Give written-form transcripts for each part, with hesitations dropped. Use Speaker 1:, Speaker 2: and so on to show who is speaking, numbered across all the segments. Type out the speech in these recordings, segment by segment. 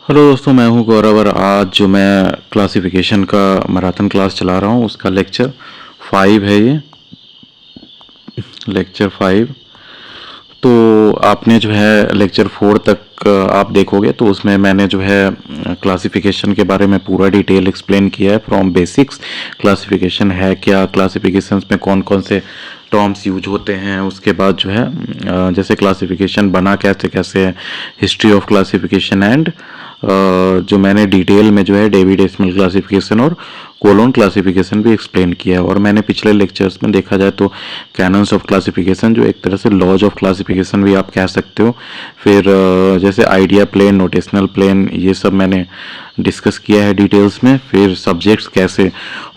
Speaker 1: Hello दोस्तों, मैं हूं गौरव और आज जो मैं क्लासिफिकेशन का मैराथन क्लास चला रहा हूं उसका लेक्चर 5 है। ये लेक्चर 5। तो आपने जो है लेक्चर 4 तक आप देखोगे तो उसमें मैंने जो है क्लासिफिकेशन के बारे में पूरा डिटेल एक्सप्लेन किया है। फ्रॉम बेसिक्स क्लासिफिकेशन है क्या, क्लासिफिकेशंस में कौन कौन से टर्म्स यूज होते हैं, उसके बाद जो है जैसे क्लासिफिकेशन बना कैसे कैसे, हिस्ट्री ऑफ क्लासिफिकेशन एंड जो मैंने डिटेल में जो है डेवी डेसिमल क्लासिफिकेशन और कोलोन क्लासिफिकेशन भी एक्सप्लेन किया है। और मैंने पिछले लेक्चर्स में देखा जाए तो कैनन्स ऑफ क्लासिफिकेशन, जो एक तरह से लॉज ऑफ क्लासिफिकेशन भी आप कह सकते हो, फिर जैसे आइडिया प्लेन, नोटेशनल प्लेन, ये सब मैंने डिस्कस किया है डिटेल्स में। फिर सब्जेक्ट्स कैसे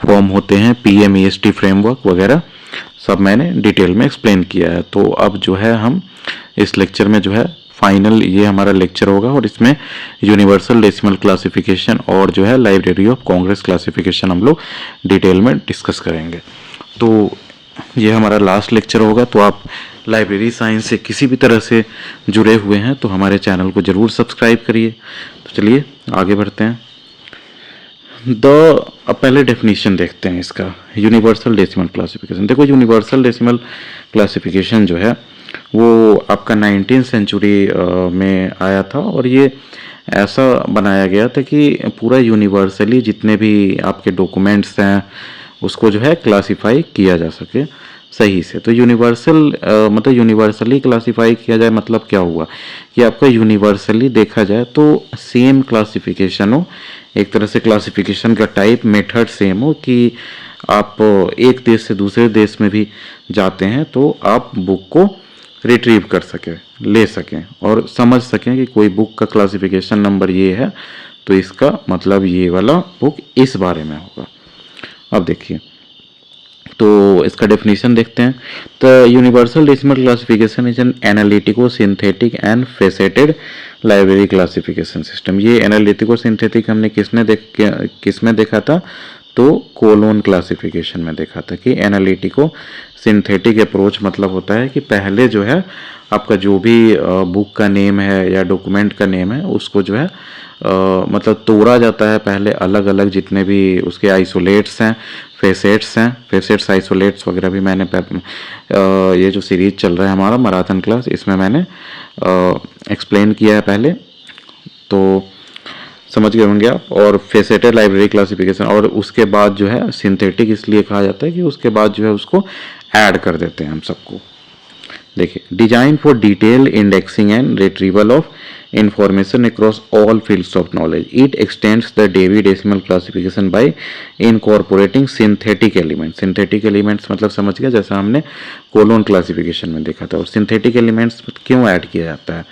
Speaker 1: फॉर्म होते हैं, PMEST फ्रेमवर्क वगैरह सब मैंने डिटेल में एक्सप्लेन किया है। तो अब जो है हम इस लेक्चर में जो है फाइनल ये हमारा लेक्चर होगा और इसमें यूनिवर्सल डेसिमल क्लासिफिकेशन और जो है लाइब्रेरी ऑफ कांग्रेस क्लासिफिकेशन हम लोग डिटेल में डिस्कस करेंगे। तो ये हमारा लास्ट लेक्चर होगा। तो आप लाइब्रेरी साइंस से किसी भी तरह से जुड़े हुए हैं तो हमारे चैनल को ज़रूर सब्सक्राइब करिए। तो चलिए आगे बढ़ते हैं। अब पहले डेफिनेशन देखते हैं इसका, यूनिवर्सल डेसिमल क्लासिफिकेशन। देखो, यूनिवर्सल डेसिमल क्लासिफिकेशन जो है वो आपका 19th सेंचुरी में आया था और ये ऐसा बनाया गया था कि पूरा यूनिवर्सली जितने भी आपके डॉक्यूमेंट्स हैं उसको जो है क्लासिफाई किया जा सके सही से। तो यूनिवर्सल मतलब यूनिवर्सली क्लासिफाई किया जाए मतलब क्या हुआ कि आपका यूनिवर्सली देखा जाए तो सेम क्लासिफिकेशन हो, एक तरह से क्लासिफिकेशन का टाइप मेथड सेम हो कि आप एक देश से दूसरे देश में भी जाते हैं तो आप बुक को रिट्रीव कर सकें, ले सकें और समझ सकें कि कोई बुक का क्लासिफिकेशन नंबर ये है तो इसका मतलब ये वाला बुक इस बारे में होगा। अब देखिए, तो इसका डेफिनेशन देखते हैं। तो universal decimal classification is an analytico synthetic and faceted library classification system. ये एनालिटिको सिंथेटिक हमने किसमें देखा था, तो कोलोन क्लासिफिकेशन में देखा था कि एनालिटिको सिंथेटिक अप्रोच मतलब होता है कि पहले जो है आपका जो भी बुक का नेम है या डॉक्यूमेंट का नेम है उसको जो है मतलब तोड़ा जाता है पहले, अलग अलग जितने भी उसके आइसोलेट्स हैं, फेसेट्स आइसोलेट्स वगैरह भी मैंने ये जो सीरीज चल रहा है हमारा मैराथन क्लास, इसमें मैंने एक्सप्लेन किया है पहले, तो समझ गए होंगे आप। और फेसेटेड लाइब्रेरी क्लासिफिकेशन, और उसके बाद जो है सिंथेटिक इसलिए कहा जाता है कि उसके बाद जो है उसको ऐड कर देते हैं हम सबको। देखिए, design for detail indexing and retrieval of information across all fields of knowledge. It extends the Dewey Decimal Classification by incorporating synthetic elements. Synthetic elements मतलब समझ गया, जैसा हमने कोलोन क्लासिफिकेशन में देखा था। और सिंथेटिक एलिमेंट्स क्यों ऐड किया जाता है,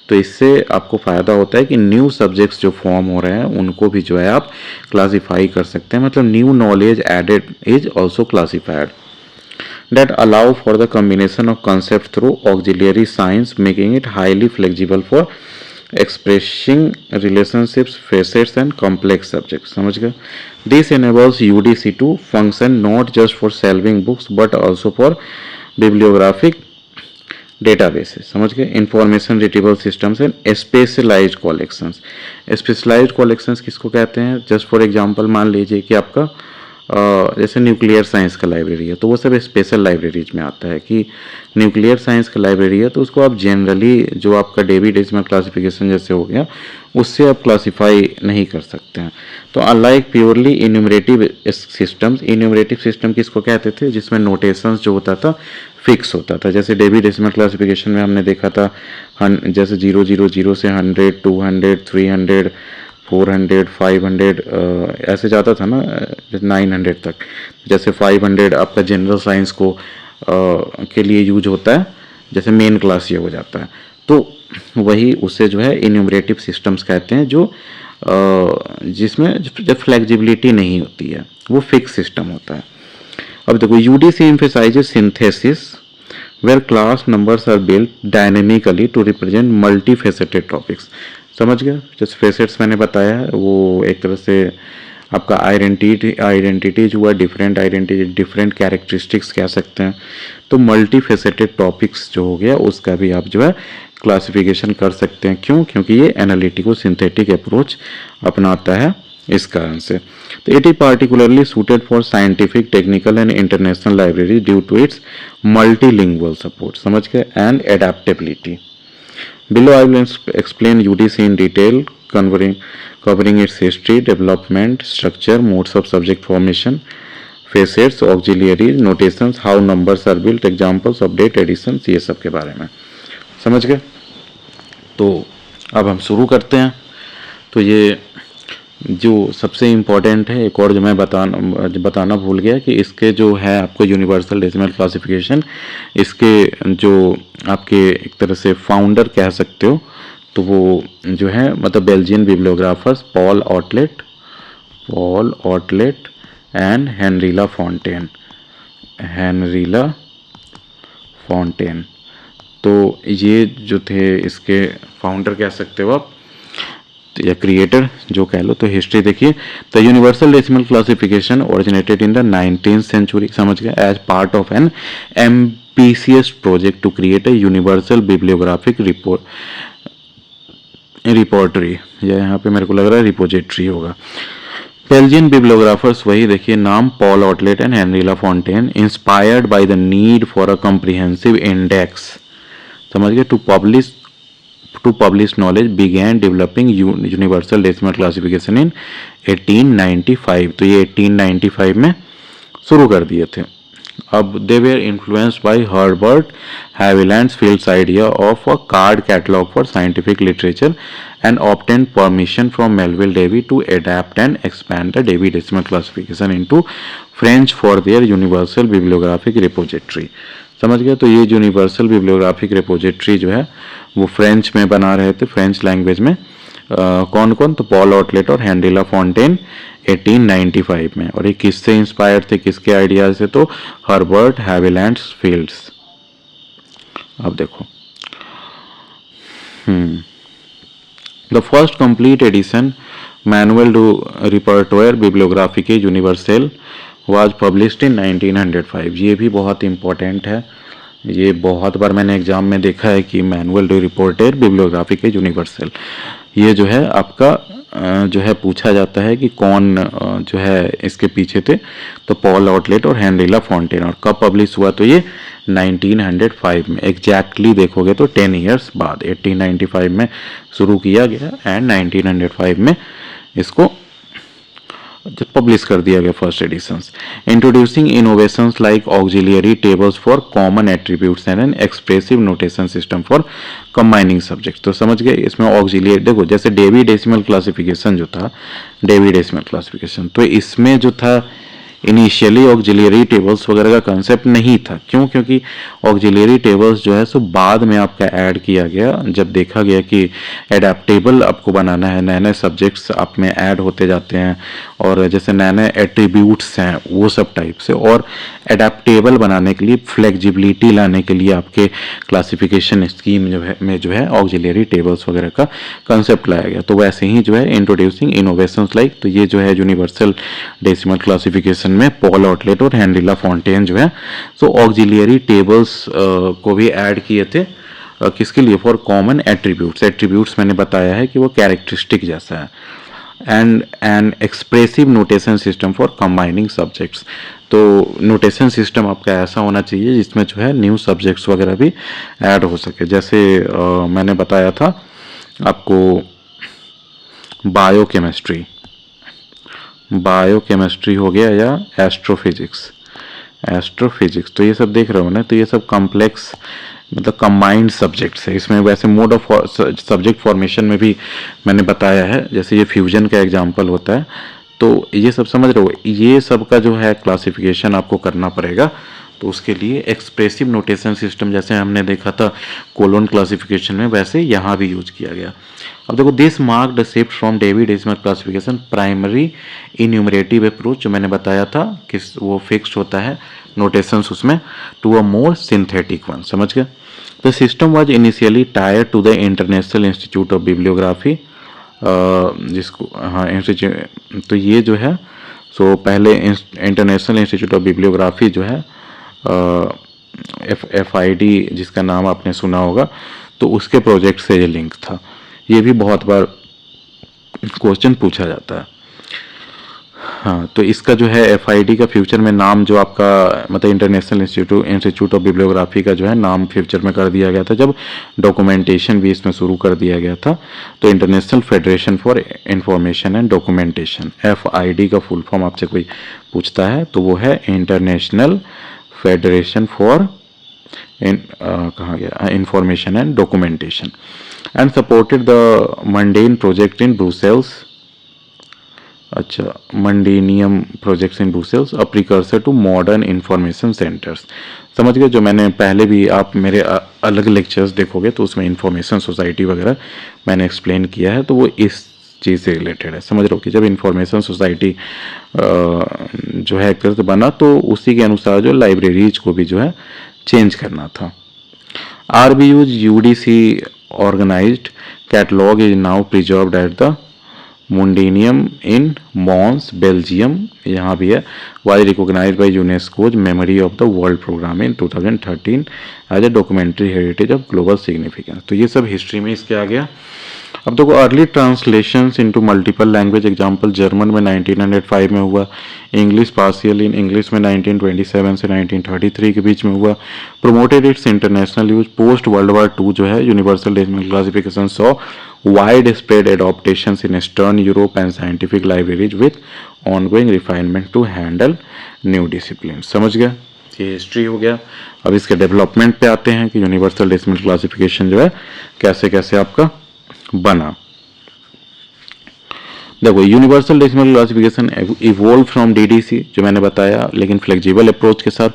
Speaker 1: तो इससे आपको फ़ायदा होता है कि न्यू सब्जेक्ट्स जो फॉर्म हो रहे हैं उनको भी जो है आप क्लासीफाई कर सकते हैं। मतलब new knowledge added is also classified that allow for the combination of concepts through auxiliary science, making it highly flexible for expressing relationships, facets and complex subjects. समझ गए? This enables UDC to function not just for solving books but also for bibliographic databases. समझ गए? Information retrieval systems and specialized collections. Specialized collections किसको कहते हैं? Just for example, मान लीजिए कि आपका जैसे न्यूक्लियर साइंस का लाइब्रेरी है तो वो सब स्पेशल लाइब्रेरीज में आता है कि न्यूक्लियर साइंस का लाइब्रेरी है तो उसको आप जनरली जो आपका डेवी डेसिमल क्लासिफिकेशन जैसे हो गया उससे आप क्लासिफाई नहीं कर सकते हैं। तो अनलाइक प्योरली इन्यूमरेटिव सिस्टम्स, इन्यूमरेटिव सिस्टम किसको कहते थे, जिसमें नोटेशंस जो होता था फिक्स होता था। जैसे डेवी डेसिमल क्लासिफिकेशन में हमने देखा था जैसे 000 से 100, 200, 300, 400, 500 ऐसे जाता था ना, 900 तक। जैसे 500 आपका जनरल साइंस को के लिए यूज होता है, जैसे मेन क्लास ये हो जाता है, तो वही उसे जो है इन्यूमरेटिव सिस्टम्स कहते हैं, जो जिसमें जब फ्लेक्सिबिलिटी नहीं होती है, वो फिक्स सिस्टम होता है। अब देखो, UDC emphasises synthesis where class numbers are built dynamically to represent multi faceted topics. समझ गया? जैसे फेसेट्स मैंने बताया है वो एक तरह से आपका आइडेंटिटी जो है, डिफरेंट आइडेंटिटी, डिफरेंट कैरेक्टरिस्टिक्स कह सकते हैं। तो मल्टी फेसेटेड टॉपिक्स जो हो गया उसका भी आप जो है क्लासिफिकेशन कर सकते हैं। क्यों? क्योंकि ये एनालिटिको सिंथेटिक अप्रोच अपनाता है, इस कारण से। तो it is particularly suited for scientific, technical and international library due to its multilingual support, समझ गए, and adaptability. Below I will explain UDC in detail, covering its history, development, structure, modes of subject formation, facets, auxiliaries, notations, how numbers are built, examples, update, additions, ये सब के बारे में। समझ गए? तो अब हम शुरू करते हैं। तो ये जो सबसे इम्पॉर्टेंट है, एक और जो मैं बताना भूल गया कि इसके जो है आपको यूनिवर्सल डेसिमल क्लासिफिकेशन, इसके जो आपके एक तरह से फाउंडर कह सकते हो, तो वो जो है मतलब Belgian बिब्लियोग्राफर्स Paul Otlet and Henri La Fontaine. तो ये जो थे इसके फाउंडर कह सकते हो आप, या क्रिएटर जो कह लो। तो हिस्ट्री देखिए, the universal decimal classification originated in the 19th century, समझ गए, as part of an ambitious project to create a universal bibliographic repertory, या यहाँ पे मेरे को लग रहा है रिपोजिटरी होगा। बेल्जियन बिब्लियोग्राफर्स, वही देखिए नाम, Paul Otlet and Henri La Fontaine, inspired by the need for a comprehensive index, समझ गए, to publish knowledge, began developing universal decimal classification in 1895। तो ये 1895 में शुरू कर दिए थे। अब they were influenced by Herbert Haviland's Field's idea of a card catalog for scientific literature and obtained permission from Melville Davy to adapt and expand the Davy decimal classification into French for their universal bibliographic repository। समझ गया? तो ये universal bibliographic repository जो है वो French में बना रहे थे, फ्रेंच लैंग्वेज में। कौन कौन? तो पॉल ऑटलेट और हेनरीला फॉन्टेन 1895 में। और ये किससे इंस्पायर थे, किसके आइडियाज से? तो हर्बर्ट हैविलैंड्स फील्ड्स। अब देखो, the first complete edition manual to repertoire bibliographique universel was published in 1905। ये भी बहुत इंपॉर्टेंट है, ये बहुत बार मैंने एग्जाम में देखा है कि manual to reporter bibliographic universal, ये जो है आपका जो है पूछा जाता है कि कौन जो है इसके पीछे थे। तो पॉल ऑटलेट और हेनरीला फॉन्टेन। और कब पब्लिश हुआ? तो ये 1905 में, एग्जैक्टली देखोगे तो 10 ईयर्स बाद, 1895 में शुरू किया गया एंड 1905 में इसको पब्लिश कर दिया गया first editions. Introducing innovations like auxiliary tables for common attributes and an expressive notation system for combining subjects. तो समझ गए, इसमें ऑक्सिलियरी देखो, जैसे डेवी डेसिमल क्लासिफिकेशन जो था, डेवी डेसिमल क्लासिफिकेशन, तो इसमें जो था इनिशियली ऑक्सिलियरी टेबल्स वगैरह का कंसेप्ट नहीं था। क्यों? क्योंकि ऑक्सिलियरी टेबल्स जो है सो बाद में आपका ऐड किया गया, जब देखा गया कि एडेप्टेबल आपको बनाना है, नए नए सब्जेक्ट्स आप में ऐड होते जाते हैं, और जैसे नए नए एट्रीब्यूट्स हैं वो सब टाइप से, और एडेप्टेबल बनाने के लिए, फ्लेक्सिबिलिटी लाने के लिए आपके क्लासिफिकेशन स्कीम जो है ऑक्सिलियरी टेबल्स वगैरह का कंसेप्ट लाया गया। तो वैसे ही जो है इंट्रोड्यूसिंग इनोवेशंस लाइक, तो ये जो है यूनिवर्सल डेसिमल क्लासिफिकेशन में पॉल ऑटलेट और हेनरीला फॉन्टेन जो है सो ऑक्सिलियरी टेबल्स को भी ऐड किए थे। किसके लिए? For common attributes. एट्रीब्यूट्स मैंने बताया है कि वो कैरेक्टरिस्टिक जैसा है। And an expressive notation system for combining subjects. तो नोटेशन सिस्टम आपका ऐसा होना चाहिए जिसमें जो है न्यू सब्जेक्ट्स वगैरह भी ऐड हो सके। जैसे मैंने बताया था आपको बायोकेमिस्ट्री हो गया, या एस्ट्रोफिजिक्स। तो ये सब देख रहे हो ना, तो ये सब कॉम्प्लेक्स मतलब कंबाइंड सब्जेक्ट्स है। इसमें वैसे मोड ऑफ सब्जेक्ट फॉर्मेशन में भी मैंने बताया है, जैसे ये फ्यूजन का एग्जांपल होता है। तो ये सब समझ रहे हो, ये सब का जो है क्लासिफिकेशन आपको करना पड़ेगा। तो उसके लिए एक्सप्रेसिव नोटेशन सिस्टम, जैसे हमने देखा था कोलोन क्लासिफिकेशन में, वैसे यहाँ भी यूज किया गया। अब देखो, this marked the shift from Dewey decimal classification primary enumerative approach, जो मैंने बताया था कि वो फिक्स्ड होता है नोटेशंस उसमें, to a more synthetic one. समझ गए? द सिस्टम वाज इनिशियली टायर्ड to the international institute of bibliography, जिसको हाँ इंस्टीट्यूट, तो ये जो है सो पहले इंटरनेशनल इंस्टीट्यूट ऑफ बिब्लियोग्राफी जो है FID जिसका नाम आपने सुना होगा, तो उसके प्रोजेक्ट से ये लिंक था। ये भी बहुत बार क्वेश्चन पूछा जाता है। हाँ, तो इसका जो है FID का फ्यूचर में नाम जो आपका मतलब इंटरनेशनल इंस्टीट्यूट ऑफ बिब्लियोग्राफी का जो है नाम फ्यूचर में कर दिया गया था, जब डॉक्यूमेंटेशन भी इसमें शुरू कर दिया गया था। तो international federation for information and documentation, FID का फुल फॉर्म आपसे कोई पूछता है तो वो है इंटरनेशनल फेडरेशन फॉर कहाँ गया information and documentation, and supported the Mundaneum project in Brussels. अच्छा, Mundaneum projects in Brussels, a precursor to modern information centres. समझ गए, जो मैंने पहले भी आप मेरे अलग लेक्चर्स देखोगे तो उसमें इंफॉर्मेशन सोसाइटी वगैरह मैंने एक्सप्लेन किया है, तो वो इस चीज़ से रिलेटेड है। समझ रहे हो कि जब इंफॉर्मेशन सोसाइटी जो है एक्ट बना तो उसी के अनुसार जो लाइब्रेरीज को भी जो है चेंज करना था। RBU's UDC organized catalog is now preserved at the Mundaneum in Mons, Belgium, यहाँ भी है, was recognised by UNESCO's memory of the world programme in 2013 as a documentary heritage of global significance. तो ये सब history में इसके आ गया। अब देखो early translations into multiple language, example German में 1905 में हुआ, इंग्लिश पार्शियल इन इंग्लिश में 1927 से 1933 के बीच में हुआ। Promoted its international use post world war II जो है universal decimal classification saw wide spread adaptations in eastern Europe and scientific libraries with ongoing refinement to handle new discipline. समझ गया, ये हिस्ट्री हो गया। अब इसके डेवलपमेंट पे आते हैं कि यूनिवर्सल डेसिमल क्लासिफिकेशन जो है कैसे कैसे आपका बना। देखो universal decimal classification evolve from DDC जो मैंने बताया, लेकिन फ्लेक्सिबल अप्रोच के साथ,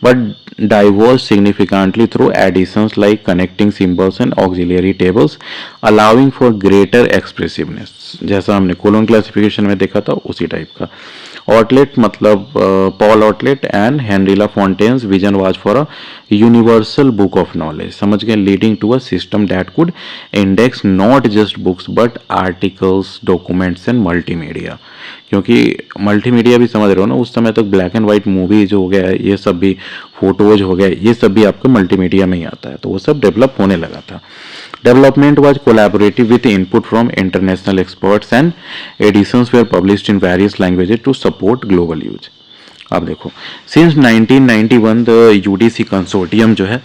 Speaker 1: but diverse significantly through additions like connecting symbols and auxiliary tables allowing for greater expressiveness, जैसा हमने कोलोन क्लासिफिकेशन में देखा था उसी टाइप का। ऑटलेट मतलब Paul Otlet and Henri Fontaine's vision was for a universal book of knowledge. समझ गए, leading to a system that could index not just books but articles, documents and multimedia. क्योंकि multimedia भी समझ रहे हो ना, उस समय तक ब्लैक एंड व्हाइट मूवी जो हो गया है, ये सब भी फोटोज हो गए, ये सब भी आपको मल्टीमीडिया में ही आता है, तो वो सब डेवलप होने लगा था। Development was collaborative with input from international experts and editions were published in various languages to support global use. अब देखो, since 1991 the UDC कंसोर्टियम जो है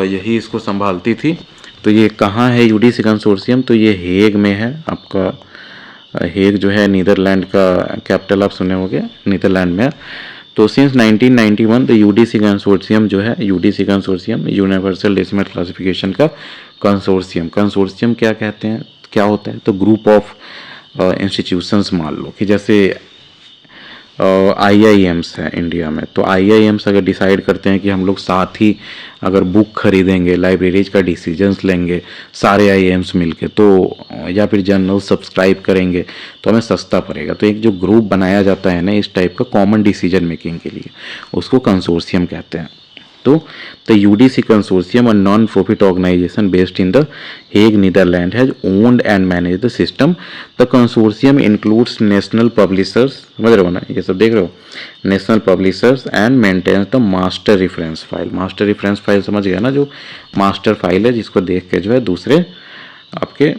Speaker 1: यही इसको संभालती थी। तो ये कहाँ है UDC कंसोर्टियम? तो ये हेग में है आपका। हेग जो है नीदरलैंड का कैपिटल, आप सुने होंगे, नीदरलैंड में है। तो सिंस 1991 द UDC कंसोर्टियम जो है, UDC consortium universal decimal classification का कंसोर्टियम। कंसोर्टियम क्या कहते हैं, क्या होता है? तो ग्रुप ऑफ इंस्टीट्यूशंस मान लो कि जैसे IIMs है इंडिया में, तो IIMs अगर डिसाइड करते हैं कि हम लोग साथ ही अगर बुक खरीदेंगे, लाइब्रेरीज का डिसीजंस लेंगे सारे IIMs मिलके, तो या फिर जर्नल सब्सक्राइब करेंगे तो हमें सस्ता पड़ेगा। तो एक जो ग्रुप बनाया जाता है ना इस टाइप का कॉमन डिसीजन मेकिंग के लिए, उसको कंसोर्शियम कहते हैं। तो the UDC consortium, a non profit organisation based in the Hague Netherland, has owned and manage the system. The consortium includes national publishers, समझ रहे हो ना, ये सब देख रहे हो, national publishers and maintains the master reference file. Master reference file समझ गया ना, जो मास्टर फाइल है जिसको देख के जो है दूसरे आपके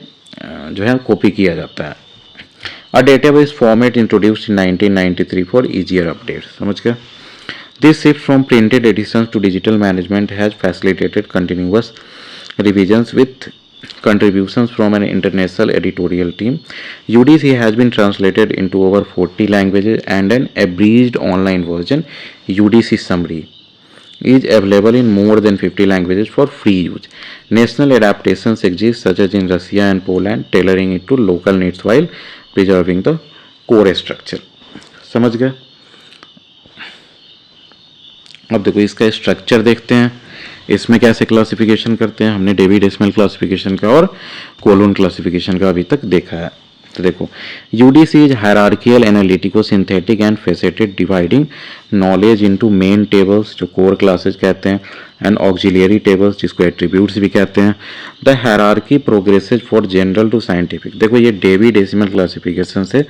Speaker 1: जो है कॉपी किया जाता है। A database format introduced in 1993 for easier update. समझ गया। This shift from printed editions to digital management has facilitated continuous revisions with contributions from an international editorial team. UDC has been translated into over 40 languages and an abridged online version, UDC Summary, is available in more than 50 languages for free use. National adaptations exist such as in Russia and Poland, tailoring it to local needs while preserving the core structure. समझ गए? अब देखो इसका structure देखते हैं, इसमें कैसे classification करते हैं। हमने डेवी डेसिमल क्लासिफिकेशन का और कोलोन क्लासिफिकेशन का अभी तक देखा है। तो देखो, UDC is hierarchical, analytico synthetic and faceted, dividing knowledge into main tables, जो कोर क्लासेज कहते हैं, एंड ऑक्सिलियरी टेबल्स जिसको एट्रीब्यूट्स भी कहते हैं। The hierarchy progresses for general to scientific. देखो ये डेवी डेसिमल क्लासिफिकेशन से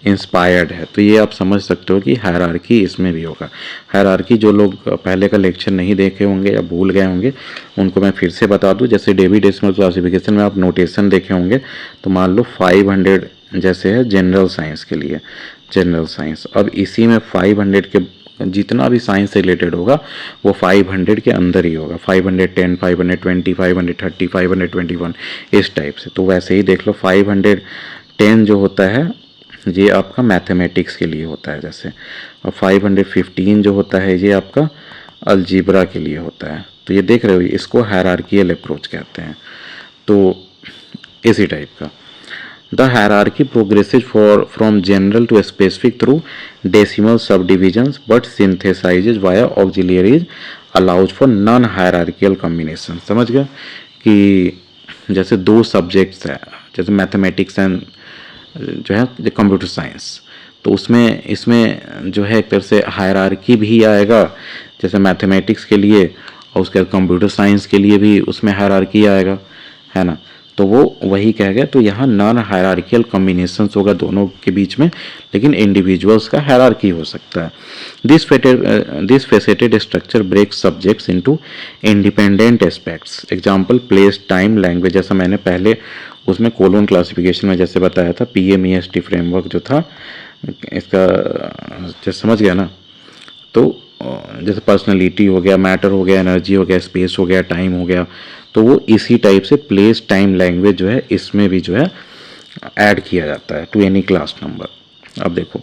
Speaker 1: इंस्पायर्ड है, तो ये आप समझ सकते हो कि हायरार्की इसमें भी होगा। हायरार्की जो लोग पहले का लेक्चर नहीं देखे होंगे या भूल गए होंगे उनको मैं फिर से बता दूं। जैसे डेवी डेसिमल क्लासिफिकेशन में आप नोटेशन देखे होंगे, तो मान लो 500 जैसे है जनरल साइंस के लिए, जनरल साइंस। अब इसी में 500 के जितना भी साइंस से रिलेटेड होगा वो 500 के अंदर ही होगा, 510, 520, 530, 521 इस टाइप से। तो वैसे ही देख लो 510 जो होता है ये आपका मैथमेटिक्स के लिए होता है जैसे, और 515 जो होता है ये आपका अलजीब्रा के लिए होता है। तो ये देख रहे हो, इसको हायरार्कियल अप्रोच कहते हैं। तो इसी टाइप का the hierarchy progresses for from general to specific through decimal sub divisions but synthesises via auxiliaries allows for non hierarchical combination. समझ गया कि जैसे दो सब्जेक्ट्स है, जैसे मैथमेटिक्स एंड जो है कंप्यूटर साइंस, तो उसमें इसमें जो है एक तरह से हायरार्की भी आएगा जैसे मैथमेटिक्स के लिए, और उसके बाद कंप्यूटर साइंस के लिए भी उसमें हायरार्की आएगा, है ना। तो वो वही कह गया। तो यहाँ नॉन हायरार्कियल कॉम्बिनेशंस होगा दोनों के बीच में, लेकिन इंडिविजुअल्स का हायरार्की हो सकता है। This faceted structure break subjects into independent aspects. Example place, time, language. जैसा मैंने पहले उसमें कोलोन क्लासिफिकेशन में जैसे बताया था, PMEST फ्रेमवर्क जो था इसका, जैसे समझ गया ना। तो जैसे पर्सनैलिटी हो गया, मैटर हो गया, एनर्जी हो गया, स्पेस हो गया, टाइम हो गया, तो वो इसी टाइप से प्लेस, टाइम, लैंग्वेज जो है इसमें भी जो है ऐड किया जाता है टू एनी क्लास नंबर। अब देखो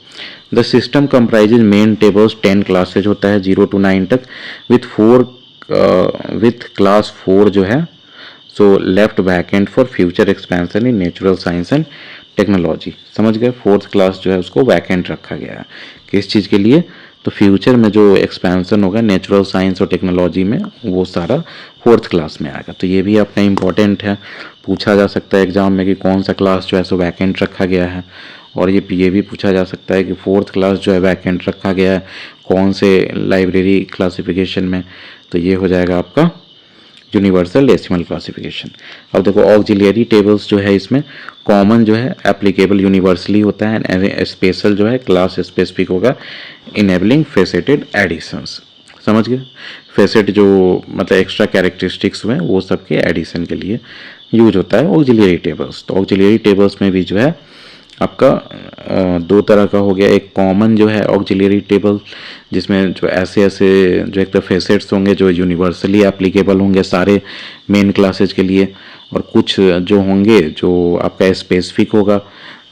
Speaker 1: the system comprises main tables 10 classes होता है 0 to 9 तक, विथ क्लास 4 जो है so left vacant for future expansion in natural science and technology. समझ गए, 4th क्लास जो है उसको वैकेंट रखा गया है किस चीज़ के लिए, तो फ्यूचर में जो एक्सपेंशन होगा नेचुरल साइंस और टेक्नोलॉजी में वो सारा 4th क्लास में आएगा। तो ये भी अपना इम्पोर्टेंट है, पूछा जा सकता है एग्जाम में कि कौन सा क्लास जो है सो वैकेंट रखा गया है। और ये भी पूछा जा सकता है कि 4th क्लास जो है वैकेंट रखा गया है कौन से लाइब्रेरी क्लासिफिकेशन में, तो ये हो जाएगा आपका यूनिवर्सल डेसिमल क्लासिफिकेशन। अब देखो ऑक्सिलियरी टेबल्स जो है इसमें कॉमन जो है एप्लीकेबल यूनिवर्सली होता है, एंड स्पेशल जो है क्लास स्पेसिफिक होगा, इनेबलिंग फेसेटेड एडिशंस। समझ गए, फेसेट जो मतलब एक्स्ट्रा कैरेक्टरिस्टिक्स हुए वो सबके एडिशन के लिए यूज होता है ऑक्सिलियरी टेबल्स। तो ऑक्सिलियरी टेबल्स में भी जो है आपका दो तरह का हो गया, एक कॉमन जो है ऑक्सिलियरी टेबल जिसमें जो ऐसे जो एक तो फेसेट्स होंगे जो यूनिवर्सली एप्लीकेबल होंगे सारे मेन क्लासेज के लिए, और कुछ जो होंगे जो आपका स्पेसिफिक होगा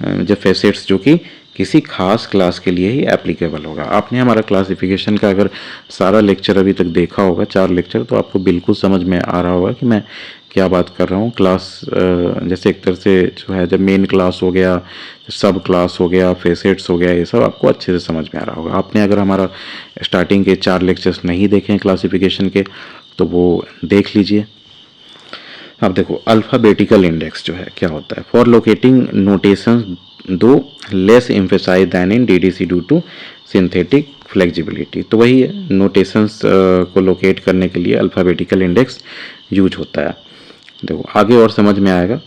Speaker 1: जो फेसेट्स जो कि किसी खास क्लास के लिए ही एप्लीकेबल होगा। आपने हमारा क्लासिफिकेशन का अगर सारा लेक्चर अभी तक देखा होगा 4 लेक्चर, तो आपको बिल्कुल समझ में आ रहा होगा कि मैं क्या बात कर रहा हूँ। क्लास जैसे एक तरह से जो है जब मेन क्लास हो गया, सब क्लास हो गया, फेसेट्स हो गया, ये सब आपको अच्छे से समझ में आ रहा होगा। आपने अगर हमारा स्टार्टिंग के 4 लेक्चर्स नहीं देखे हैं क्लासिफिकेशन के तो वो देख लीजिए। अब देखो अल्फ़ाबेटिकल इंडेक्स जो है क्या होता है, for locating notation do less emphasize than in DDC due to synthetic flexibility. तो वही है, नोटेशंस को लोकेट करने के लिए अल्फ़ाबेटिकल इंडेक्स यूज होता है। देखो आगे और समझ में आएगा।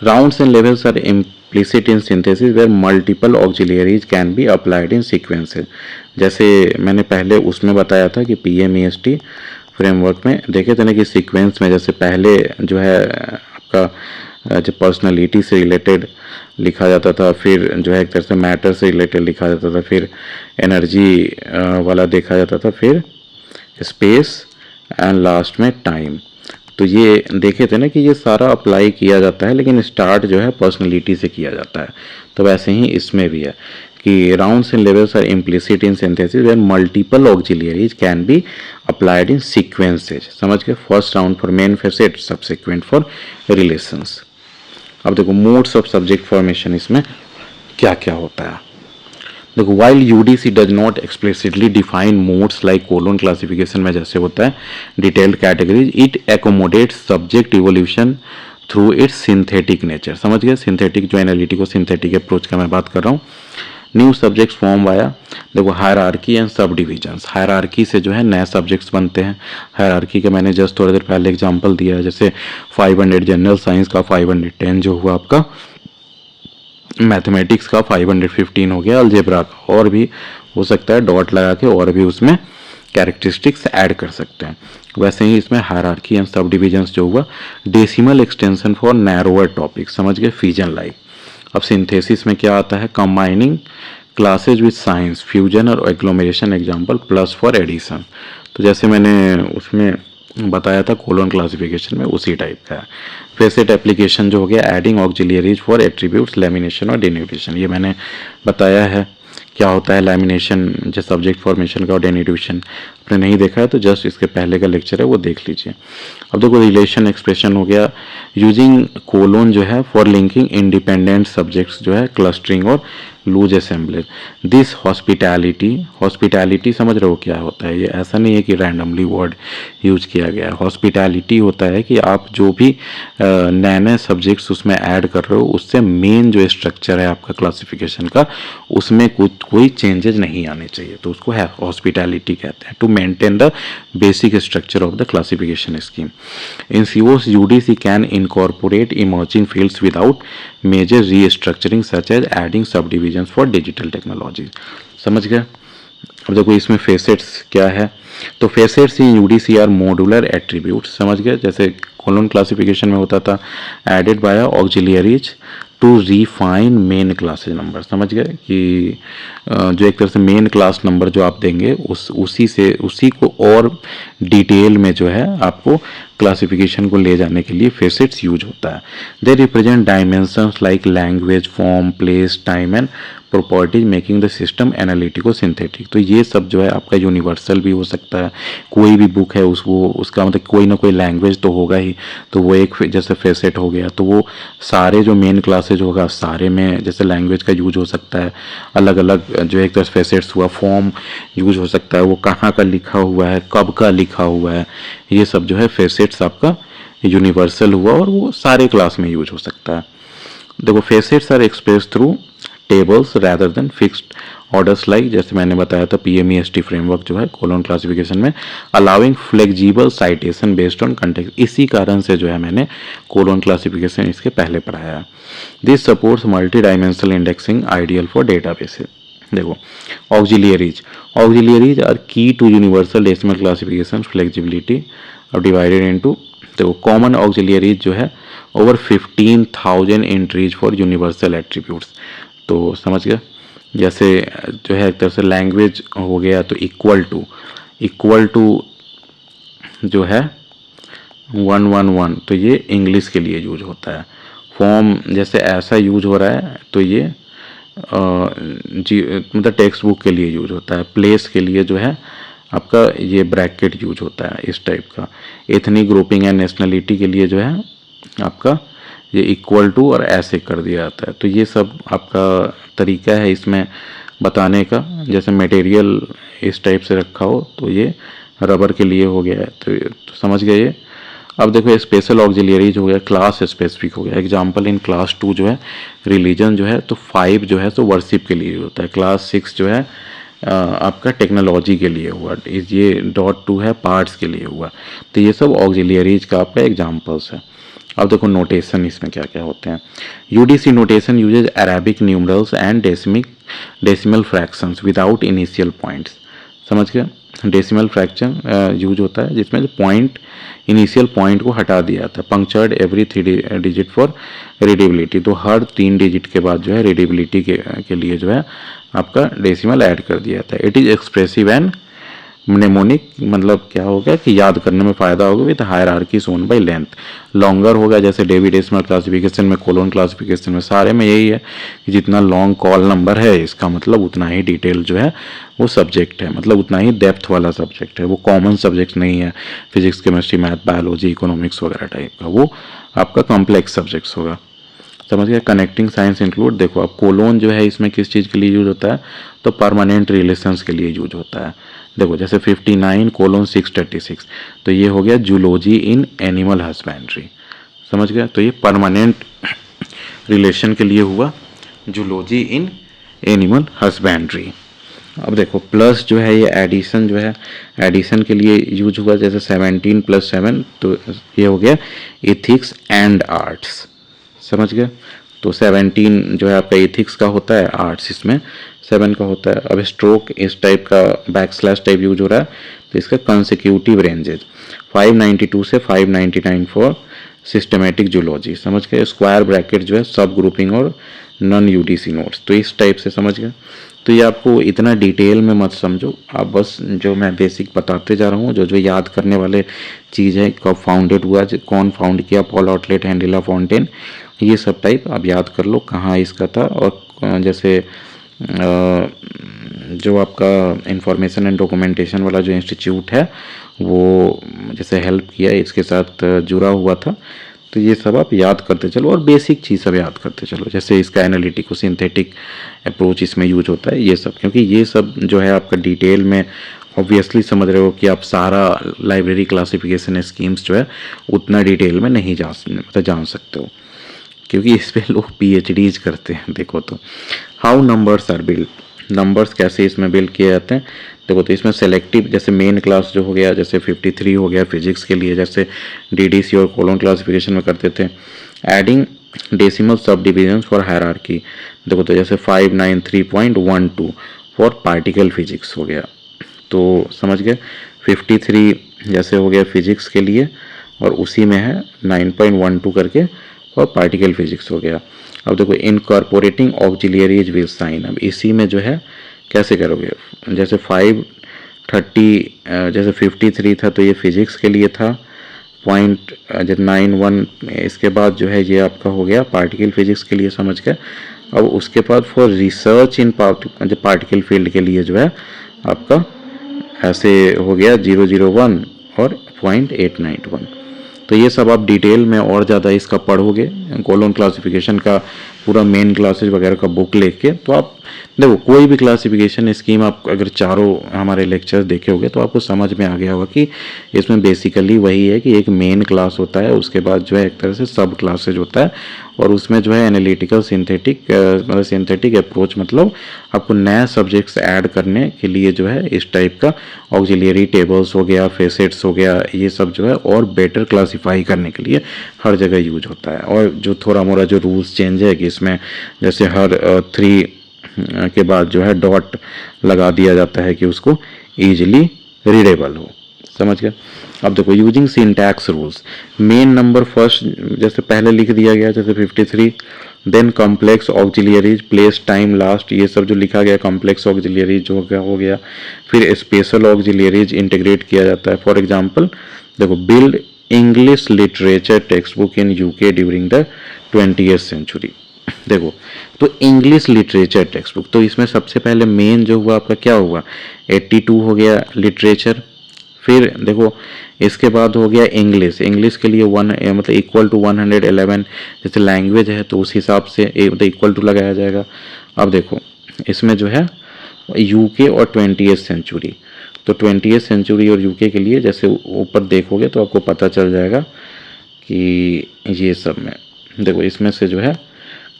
Speaker 1: Rounds and levels are implicit in synthesis where multiple auxiliaries can be applied in sequences. जैसे मैंने पहले उसमें बताया था कि PMEST फ्रेमवर्क में देखे थे ना कि सीक्वेंस में जैसे पहले जो है आपका जो पर्सनालिटी से रिलेटेड लिखा जाता था, फिर जो है एक तरह से मैटर से रिलेटेड लिखा जाता था, फिर एनर्जी वाला देखा जाता था, फिर स्पेस एंड लास्ट में टाइम। तो ये देखे थे ना कि ये सारा अप्लाई किया जाता है, लेकिन स्टार्ट जो है पर्सनैलिटी से किया जाता है। तो वैसे ही इसमें भी है कि rounds and levels are implicit in synthesis where multiple auxiliaries can be applied in sequences. समझ के, first round for main facet, subsequent for relations. अब देखो मोड्स ऑफ सब्जेक्ट फॉर्मेशन इसमें क्या क्या होता है। देखो while UDC does not explicitly define modes like Colon classification में जैसे होता है detailed categories, it accommodates subject evolution through its synthetic nature. समझ गए, सिंथेटिक जो एनालिटिको सिंथेटिक अप्रोच का मैं बात कर रहा हूँ। न्यू सब्जेक्ट्स फॉर्म आया, देखो हायरार्की एंड सब डिविजन्स, हायरार्की से जो है नए सब्जेक्ट्स बनते हैं। हायरार्की का मैंने जस्ट थोड़ी देर पहले एग्जांपल दिया है, जैसे 500 जनरल साइंस का 510 जो हुआ आपका, मैथमेटिक्स का 515 हो गया, अलजेब्रा का, और भी हो सकता है डॉट लगा के और भी उसमें कैरेक्टरिस्टिक्स ऐड कर सकते हैं। वैसे ही इसमें हायरार्की एंड सब डिविजन्स जो हुआ, decimal extension for narrower topic, समझ गए, फ्यूजन लाइक। अब सिंथेसिस में क्या आता है, combining classes with science, fusion और agglomeration example, plus for addition. तो जैसे मैंने उसमें बताया था कोलोन क्लासिफिकेशन में, उसी टाइप का है। फेसेट एप्लीकेशन जो हो गया, adding auxiliaries for attributes, lamination और डेनिवेशन, ये मैंने बताया है क्या होता है लैमिनेशन, जो सब्जेक्ट फॉर्मेशन का, और डेनिवेशन आपने नहीं देखा है तो जस्ट इसके पहले का लेक्चर है वो देख लीजिए। अब देखो रिलेशन एक्सप्रेशन हो गया, यूजिंग कोलोन जो है फॉर लिंकिंग इंडिपेंडेंट सब्जेक्ट्स जो है, क्लस्टरिंग और loose assemblage. This hospitality, hospitality समझ रहे हो क्या होता है, ये ऐसा नहीं है कि रैंडमली वर्ड यूज किया गया है। हॉस्पिटैलिटी होता है कि आप जो भी नए नए सब्जेक्ट्स उसमें ऐड कर रहे हो, उससे मेन जो स्ट्रक्चर है आपका क्लासिफिकेशन का, उसमें कुछ कोई चेंजेस नहीं आने चाहिए, तो उसको है हॉस्पिटैलिटी कहते हैं, to maintain the basic structure of the classification scheme. In COs UDC can incorporate emerging fields without major restructuring such as adding sub divisions for digital technology. समझ गए। अब देखो इसमें फेसेट्स क्या है, तो facets in UDC are modular attributes, समझ गए, जैसे कोलोन क्लासिफिकेशन में होता था, added by auxiliaries to refine main classes number. समझ गए कि जो एक तरह से मेन क्लास नंबर जो आप देंगे उसी को और डिटेल में जो है आपको क्लासिफिकेशन को ले जाने के लिए फेसेट्स यूज होता है। They represent dimensions like language, form, place, time and properties making the system analytico synthetic. तो ये सब जो है आपका यूनिवर्सल भी हो सकता है, कोई भी बुक है उसका मतलब कोई ना कोई लैंग्वेज तो होगा ही, तो वो एक जैसे फेसेट हो गया, तो वो सारे जो मेन क्लासेज होगा सारे में जैसे लैंग्वेज का यूज हो सकता है, अलग अलग जो एक तरह फेसेट्स हुआ, फॉर्म यूज हो सकता है, वो कहाँ का लिखा हुआ है, कब का लिखा हुआ है, ये सब जो है फेसेट्स आपका यूनिवर्सल हुआ और वो सारे क्लास में यूज हो सकता है। देखो facets are express through tables rather than fixed orders, like जैसे मैंने बताया था PMEST फ्रेमवर्क जो है कोलोन क्लासिफिकेशन में, allowing flexible citation based on context. इसी कारण से जो है मैंने कोलोन क्लासिफिकेशन इसके पहले पढ़ाया है। This supports multi dimensional indexing ideal for databases. देखो auxiliaries are key to universal decimal classification flexibility अब डिवाइडेड इनटू, देखो कॉमन ऑक्सिलियरीज जो है over 15,000 entries for universal attributes. तो समझ गया, जैसे जो है एक तरह से लैंग्वेज हो गया तो इक्वल टू जो है 111, तो ये इंग्लिश के लिए यूज होता है। फॉर्म जैसे ऐसा यूज हो रहा है तो ये मतलब टेक्स्ट बुक के लिए यूज होता है। प्लेस के लिए जो है आपका ये ब्रैकेट यूज होता है इस टाइप का। एथनिक ग्रुपिंग एंड नेशनलिटी के लिए जो है आपका ये इक्वल टू और ऐसे कर दिया जाता है। तो ये सब आपका तरीका है इसमें बताने का, जैसे मटेरियल इस टाइप से रखा हो तो ये रबर के लिए हो गया है, तो समझ गए ये। अब देखो स्पेशल ऑक्सिलियरीज हो गया, क्लास स्पेसिफिक हो गया। एग्जांपल इन क्लास 2 जो है रिलीजन जो है, तो 5 जो है तो वर्शिप के लिए होता है। क्लास 6 जो है आपका टेक्नोलॉजी के लिए हुआ, ये .2 है पार्ट्स के लिए हुआ। तो ये सब ऑक्सिलियरीज का आपका एग्जाम्पल्स है। अब देखो नोटेशन इसमें क्या क्या होते हैं। UDC notation uses Arabic numerals and decimal fractions without initial points. समझ गए, डेसिमल फ्रैक्शन यूज होता है जिसमें पॉइंट इनिशियल पॉइंट को हटा दिया जाता है। Punctured every 3 digit for readability, तो हर 3 डिजिट के बाद जो है रीडेबिलिटी के लिए जो है आपका डेसिमल ऐड कर दिया जाता है। It is expressive and mnemonic, मतलब क्या होगा कि याद करने में फ़ायदा होगा with hierarchy shown by length. Longer होगा जैसे डेवी डेसिमल क्लासिफिकेशन में, कोलोन क्लासिफिकेशन में, सारे में यही है कि जितना लॉन्ग कॉल नंबर है इसका मतलब उतना ही डिटेल जो है वो सब्जेक्ट है, मतलब उतना ही डेप्थ वाला सब्जेक्ट है। वो कॉमन सब्जेक्ट नहीं है physics, chemistry, math, biology, economics वगैरह टाइप का, वो आपका कॉम्प्लेक्स सब्जेक्ट्स होगा। समझ गया। कनेक्टिंग साइंस इंक्लूड, देखो अब कोलोन जो है इसमें किस चीज़ के लिए यूज होता है, तो परमानेंट रिलेशंस के लिए यूज होता है। देखो जैसे 59:636, तो ये हो गया जूलॉजी इन एनिमल हस्बेंड्री। समझ गया, तो ये परमानेंट रिलेशन के लिए हुआ जूलॉजी इन एनिमल हस्बेंड्री। अब देखो प्लस जो है ये एडिशन जो है, एडिशन के लिए यूज हुआ, जैसे 17 + 7 तो ये हो गया इथिक्स एंड आर्ट्स, समझ गए। तो 17 जो है आपका इथिक्स का होता है, आर्ट्स इसमें 7 का होता है। अब स्ट्रोक इस टाइप का बैकस्लैश टाइप यूज हो रहा है, तो इसका कंसेक्यूटिव रेंजेज 592 से 599 फॉर सिस्टमेटिक जूलॉजी, समझ गए। स्क्वायर ब्रैकेट जो है सब ग्रुपिंग और नॉन यूडीसी नोट्स, तो इस टाइप से समझ गए। तो ये आपको इतना डिटेल में मत समझो आप, बस जो मैं बेसिक बताते जा रहा हूँ, जो जो याद करने वाले चीज़ है, कब फाउंडेड हुआ, कौन फाउंड किया, पॉल आउटलेट, हेनरी लाफोंटेन, ये सब टाइप आप याद कर लो कहाँ इसका था। और जैसे जो आपका इंफॉर्मेशन एंड डॉक्यूमेंटेशन वाला जो इंस्टीट्यूट है वो जैसे हेल्प किया, इसके साथ जुड़ा हुआ था। तो ये सब आप याद करते चलो और बेसिक चीज़ सब याद करते चलो, जैसे इसका एनालिटिको सिंथेटिक अप्रोच इसमें यूज होता है, ये सब, क्योंकि ये सब जो है आपका डिटेल में ऑब्वियसली समझ रहे हो कि आप सारा लाइब्रेरी क्लासिफिकेशन स्कीम्स जो है उतना डिटेल में नहीं जान सकते हो, क्योंकि इस पे लोग पीएचडीज करते हैं। देखो तो how numbers are build, numbers कैसे इसमें बिल्ड किए जाते हैं। देखो तो इसमें सेलेक्टिव, जैसे मेन क्लास जो हो गया, जैसे 53 हो गया फिजिक्स के लिए, जैसे डीडीसी और कॉलम क्लासिफिकेशन में करते थे। Adding decimal sub division for hierarchy, देखो तो जैसे 593.12 फॉर पार्टिकल फिजिक्स हो गया, तो समझ गए। 53 जैसे हो गया फिजिक्स के लिए, और उसी में है 9.12 करके और पार्टिकल फिजिक्स हो गया। अब देखो इनकॉर्पोरेटिंग ऑक्सिलियरीज विद साइन, अब इसी में जो है कैसे करोगे, जैसे 530 जैसे 53 था तो ये फिजिक्स के लिए था, 0.91 इसके बाद जो है ये आपका हो गया पार्टिकल फिजिक्स के लिए, समझ गए। अब उसके बाद for research in particle field के लिए जो है आपका ऐसे हो गया 001 और 0.891। तो ये सब आप डिटेल में और ज़्यादा इसका पढ़ोगे, कॉलम क्लासिफिकेशन का पूरा मेन क्लासेज वगैरह का बुक लेके, तो आप देखो कोई भी क्लासिफिकेशन स्कीम आप अगर चारों हमारे लेक्चर्स देखे होंगे तो आपको समझ में आ गया होगा कि इसमें बेसिकली वही है कि एक मेन क्लास होता है, उसके बाद जो है एक तरह से सब क्लासेज होता है, और उसमें जो है एनालिटिकल सिंथेटिक मतलब सिंथेटिक अप्रोच, मतलब आपको नए सब्जेक्ट्स ऐड करने के लिए जो है इस टाइप का ऑक्सिलियरी टेबल्स हो गया, फेसेट्स हो गया, ये सब जो है और बेटर क्लासीफाई करने के लिए हर जगह यूज होता है। और जो थोड़ा मोड़ा जो रूल्स चेंज है कि इसमें जैसे हर 3 के बाद जो है डॉट लगा दिया जाता है कि उसको ईजिली रीडेबल हो, समझ गए। अब देखो using syntax rules, main number first जैसे पहले लिख दिया गया जैसे 53, then complex auxiliaries place time last, ये सब जो लिखा गया कॉम्प्लेक्स ऑक्सिलियरीज जो हो गया। फिर स्पेशल ऑक्सिलियरीज इंटीग्रेट किया जाता है, फॉर एग्जांपल देखो build English literature text book in UK during the 20th century. देखो तो इंग्लिश लिटरेचर टेक्स्ट बुक, तो इसमें सबसे पहले मेन जो हुआ आपका क्या हुआ, 82 हो गया लिटरेचर। फिर देखो इसके बाद हो गया इंग्लिश, इंग्लिश के लिए मतलब इक्वल टू 111, जैसे लैंग्वेज है तो उस हिसाब से मतलब इक्वल टू लगाया जाएगा। अब देखो इसमें जो है यूके और 20th सेंचुरी, तो 20th सेंचुरी और यूके के लिए जैसे ऊपर देखोगे तो आपको पता चल जाएगा कि ये सब में देखो इसमें से जो है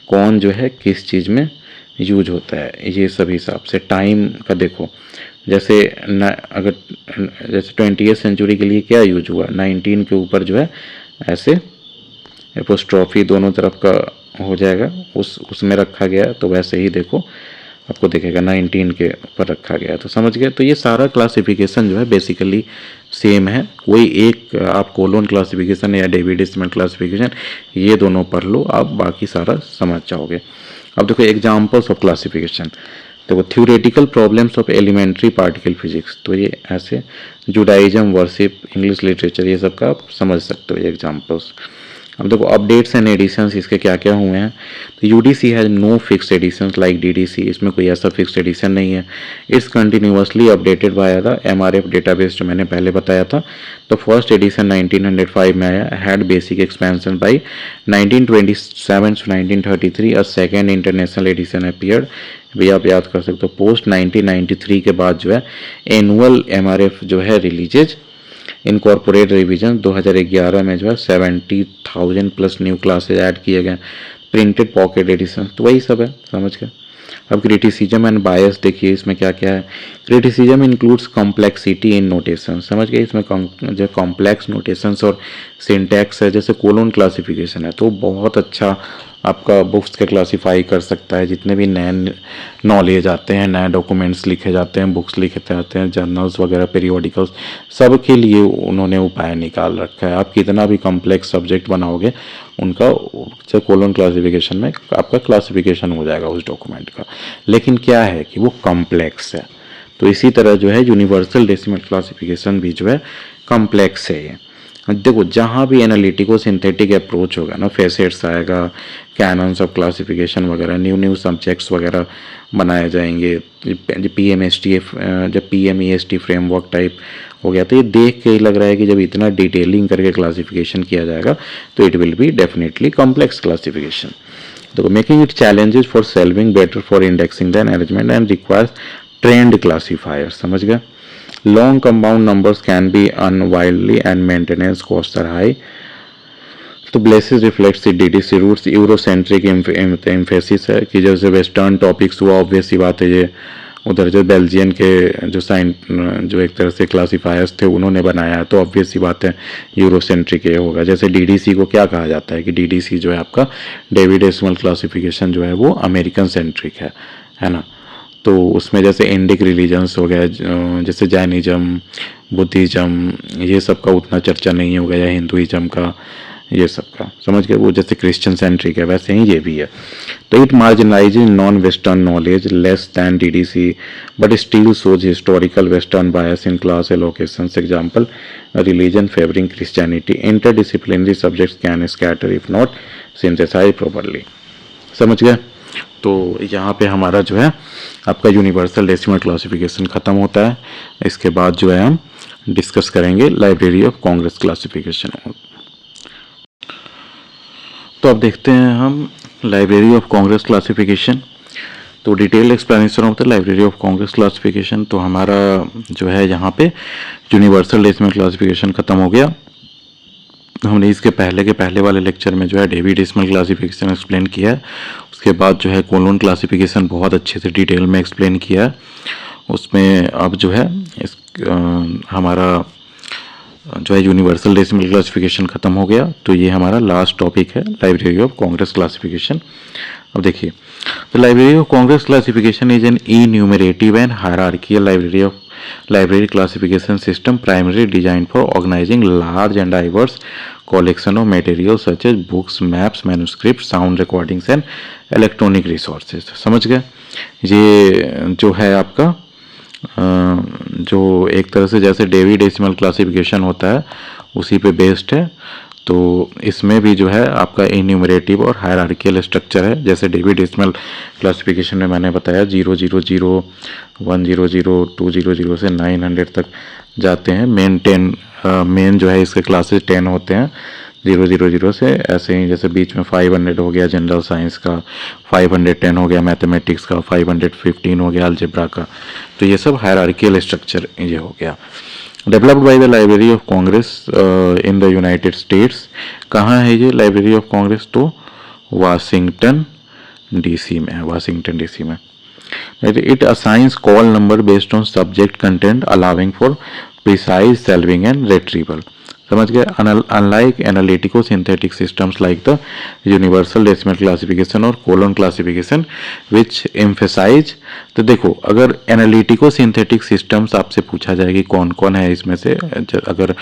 Speaker 1: कौन जो है किस चीज़ में यूज होता है, ये सब हिसाब से। टाइम का देखो जैसे अगर जैसे 20th सेंचुरी के लिए क्या यूज हुआ, 19 के ऊपर जो है ऐसे एपोस्ट्रॉफी दोनों तरफ का हो जाएगा, उसमें रखा गया, तो वैसे ही देखो आपको दिखेगा 19 के ऊपर रखा गया, तो समझ गए। तो ये सारा क्लासिफिकेशन जो है बेसिकली सेम है, कोई एक आप कोलोन क्लासिफिकेशन या डेविड डेसिमल क्लासिफिकेशन ये दोनों पढ़ लो, आप बाकी सारा समझ जाओगे। अब देखो एग्जांपल्स ऑफ क्लासिफिकेशन, देखो theoretical problems of elementary particle physics, तो ये ऐसे जुडाइज्म, वर्शिप, इंग्लिश लिटरेचर, ये सब का आप समझ सकते हो ये एग्जांपल्स। अब देखो अपडेट्स एंड एडिशंस इसके क्या क्या हुए हैं, तो UDC has no fixed editions like DDC, इसमें कोई ऐसा फिक्स्ड एडिशन नहीं है। It's continuously updated by the MRF database जो मैंने पहले बताया था। तो फर्स्ट एडिशन 1905 में आया, had basic expansion by 1927 to 1933 a second international edition appeared, भी आप याद कर सकते हो। पोस्ट 1993 के बाद जो है एनुअल एमआरएफ जो है रिलीजेज इनकॉर्पोरेट रिवीजन 2011 में जो है 70,000 प्लस न्यू क्लासेज ऐड किए गए, प्रिंटेड पॉकेट एडिशन, तो वही सब है, समझ गए। अब क्रिटिसिज्म एंड बायस देखिए इसमें क्या क्या है। Criticism includes complexity in notation, समझ गए, इसमें जो कॉम्प्लेक्स नोटेशंस और सिंटैक्स है, जैसे कोलोन क्लासिफिकेशन है तो बहुत अच्छा आपका बुक्स के क्लासीफाई कर सकता है। जितने भी नए नॉलेज आते हैं, नए डॉक्यूमेंट्स लिखे जाते हैं, बुक्स लिखे जाते हैं, जर्नल्स वगैरह, पीरियोडिकल्स, सब के लिए उन्होंने उपाय निकाल रखा है। आप कितना भी कॉम्प्लेक्स सब्जेक्ट बनाओगे उनका कोलोन क्लासिफिकेशन में आपका क्लासिफिकेशन हो जाएगा उस डॉक्यूमेंट का। लेकिन क्या है कि वो कॉम्प्लेक्स है, तो इसी तरह जो है यूनिवर्सल डेसिमल क्लासिफिकेशन भी जो है कॉम्प्लेक्स है ये। देखो जहाँ भी एनालिटिको सिंथेटिक अप्रोच होगा ना, फेसेट्स आएगा, कैनन्स ऑफ क्लासिफिकेशन वगैरह, न्यू सब्जेक्ट्स वगैरह बनाए जाएंगे, जब PMEST फ्रेमवर्क टाइप हो गया, तो ये देख के ही लग रहा है कि जब इतना डिटेलिंग करके क्लासिफिकेशन किया जाएगा तो it will be definitely complex classification. तो making it challenges for solving better for indexing than arrangement and requires trained classifier, समझ गए। Long compound numbers can be unwieldy and maintenance costs are high. तो ब्लेसिस reflects DDC roots Eurocentric emphasis है कि जैसे western topics हुआ, obvious सी बात है ये उधर जो बेल्जियन के जो एक तरह से क्लासीफायर्स थे उन्होंने बनाया है, तो ऑब्वियस सी बात है यूरोसेंट्रिक ये होगा। जैसे DDC को क्या कहा जाता है कि DDC जो है आपका डेविड डेसिमल क्लासिफिकेशन जो है वो अमेरिकन सेंट्रिक है ना। तो उसमें जैसे इंडिक रिलीजन्स हो गया, जैसे जैनिज्म, बुद्धिज़्म, ये सब का उतना चर्चा नहीं हो गया, हिंदुइज्म का, ये सब का, समझ गए। वो जैसे क्रिश्चियन सेंट्रिक है वैसे ही ये भी है। तो it marginalises non western knowledge less than DDC but still shows historical western bias in class allocations. Example religion favouring Christianity, interdisciplinary subjects can scatter if not synthesise properly, समझ गए। तो यहाँ पे हमारा जो है आपका यूनिवर्सल डेसिमल क्लासिफिकेशन ख़त्म होता है। इसके बाद जो है हम डिस्कस करेंगे लाइब्रेरी ऑफ कांग्रेस क्लासिफिकेशन। तो अब देखते हैं हम लाइब्रेरी ऑफ कांग्रेस क्लासिफिकेशन। तो detail explanation of the library of Congress classification. तो हमारा जो है यहाँ पे यूनिवर्सल डेसिमल क्लासिफिकेशन ख़त्म हो गया। हमने इसके पहले वाले लेक्चर में जो है डेविड डेसिमल क्लासिफिकेशन एक्सप्लेन किया है। उसके बाद जो है कोलोन क्लासिफिकेशन बहुत अच्छे से डिटेल में एक्सप्लेन किया है। उसमें अब जो है हमारा जो है यूनिवर्सल डेसिमल क्लासिफिकेशन ख़त्म हो गया। तो ये हमारा लास्ट टॉपिक है लाइब्रेरी ऑफ कांग्रेस क्लासिफिकेशन। अब देखिए, तो library of Congress classification is an enumerative and hierarchical library classification system primarily designed for organizing large and diverse collection of materials such as books, maps, manuscripts, sound recordings and electronic resources, समझ गए। ये जो है आपका जो एक तरह से जैसे डेविड डेसिमल क्लासिफिकेशन होता है उसी पे बेस्ड है। तो इसमें भी जो है आपका इन्यूमरेटिव और हायरार्किकल स्ट्रक्चर है। जैसे डेविड डेसिमल क्लासिफिकेशन में मैंने बताया 000, 100, 200 से 900 तक जाते हैं। मेन जो है इसके क्लासेस 10 होते हैं 000 से। ऐसे ही जैसे बीच में 500 हो गया जनरल साइंस का, 510 हो गया मैथमेटिक्स का, 515 हो गया अलजेब्रा का। तो ये सब हायरार्किकल स्ट्रक्चर ये हो गया। Developed by the library of Congress in the United states. कहाँ है ये लाइब्रेरी ऑफ कांग्रेस? तो वाशिंगटन DC में है, वाशिंगटन DC में। It assigns call number based on subject content allowing for precise solving and retrieval, समझ गए। Unlike analytico synthetic systems like the universal decimal classification और कोलोन क्लासिफिकेशन विच एम्फेसाइज। तो देखो, अगर एनालिटिको synthetic systems आपसे पूछा जाए कि कौन कौन है इसमें से अगर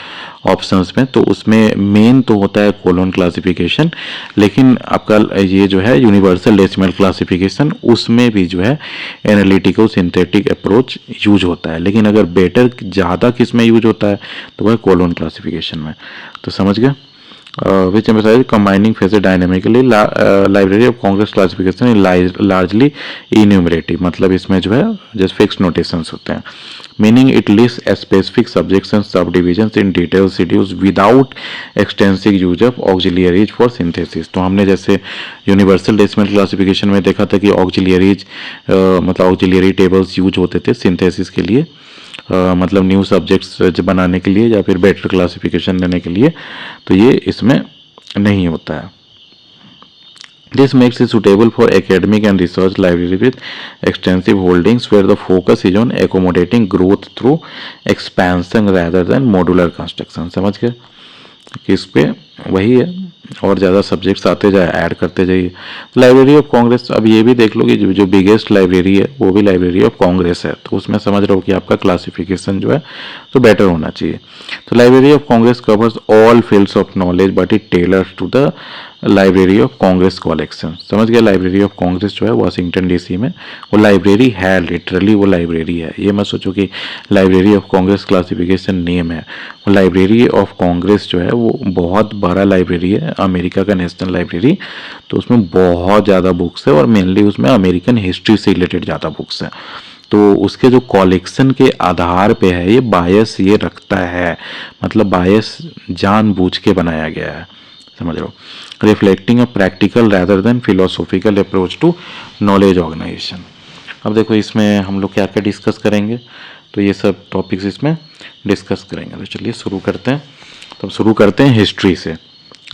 Speaker 1: ऑप्शंस में, तो उसमें मेन तो होता है कोलोन क्लासिफिकेशन, लेकिन आपका ये जो है यूनिवर्सल डेसिमल क्लासिफिकेशन उसमें भी जो है एनालिटिको सिंथेटिक अप्रोच यूज होता है। लेकिन अगर बेटर ज़्यादा किस में यूज होता है तो वह कोलोन क्लासिफिकेशन में। तो समझ गए। Which emphasise combining facets dynamically. Library of Congress classification largely enumerative, मतलब इसमें जो है जस्ट फिक्स नोटेशंस होते हैं। Meaning it list specific subjects and subdivisions in detail schedules without extensive use of auxiliaries for synthesis. तो हमने जैसे universal decimal classification में देखा था कि ऑक्सिलियरीज मतलब ऑक्सिलियरी टेबल्स यूज होते थे सिंथेसिस के लिए, मतलब न्यू सब्जेक्ट्स बनाने के लिए या फिर बेटर क्लासिफिकेशन देने के लिए। तो ये इसमें नहीं होता है। This makes it suitable for academic and research library with extensive holdings where the focus is on accommodating growth through expansion rather than modular construction. समझ गए कि इस पे वही है, और ज़्यादा सब्जेक्ट्स आते जाए, ऐड करते जाइए। लाइब्रेरी ऑफ कांग्रेस, अब ये भी देख लो कि जो बिगेस्ट लाइब्रेरी है वो भी लाइब्रेरी ऑफ कांग्रेस है, तो उसमें समझ रहे हो कि आपका क्लासिफिकेशन जो है तो बेटर होना चाहिए। तो library of Congress covers all fields of knowledge but it tailors to the library of Congress collection. समझ गया, लाइब्रेरी ऑफ कांग्रेस जो है वाशिंगटन डीसी में वो लाइब्रेरी है, लिटरली वो लाइब्रेरी है। ये मत सोचो कि library of Congress classification name है, वो लाइब्रेरी ऑफ कांग्रेस जो है वो बहुत बड़ा लाइब्रेरी है, अमेरिका का नेशनल लाइब्रेरी। तो उसमें बहुत ज़्यादा बुक्स है और मेनली उसमें अमेरिकन हिस्ट्री से रिलेटेड ज़्यादा बुक्स हैं। तो उसके जो कलेक्शन के आधार पे है ये बायस ये रखता है, मतलब बायस जानबूझ के बनाया गया है, समझ लो, reflecting a practical rather than philosophical approach to knowledge organisation. अब देखो इसमें हम लोग क्या क्या डिस्कस करेंगे, तो ये सब टॉपिक्स इसमें डिस्कस करेंगे। तो चलिए शुरू करते हैं। तो अब शुरू करते हैं हिस्ट्री से।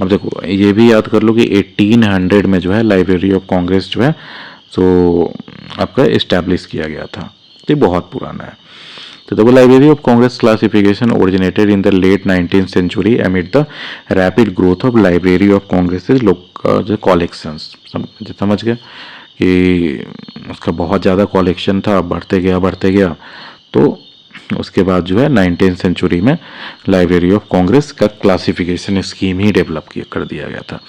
Speaker 1: अब देखो ये भी याद कर लो कि 1800 में जो है लाइब्रेरी ऑफ कांग्रेस जो है तो आपका इस्टेब्लिश किया गया था, ये बहुत पुराना है। तो the Library of Congress classification originated in the late 19th century amid the rapid growth of Library of Congress's जो collections। समझ गए कि उसका बहुत ज़्यादा कलेक्शन था, बढ़ते गया, तो उसके बाद जो है 19th सेंचुरी में लाइब्रेरी ऑफ कांग्रेस का क्लासिफिकेशन स्कीम ही डेवलप कर दिया गया था।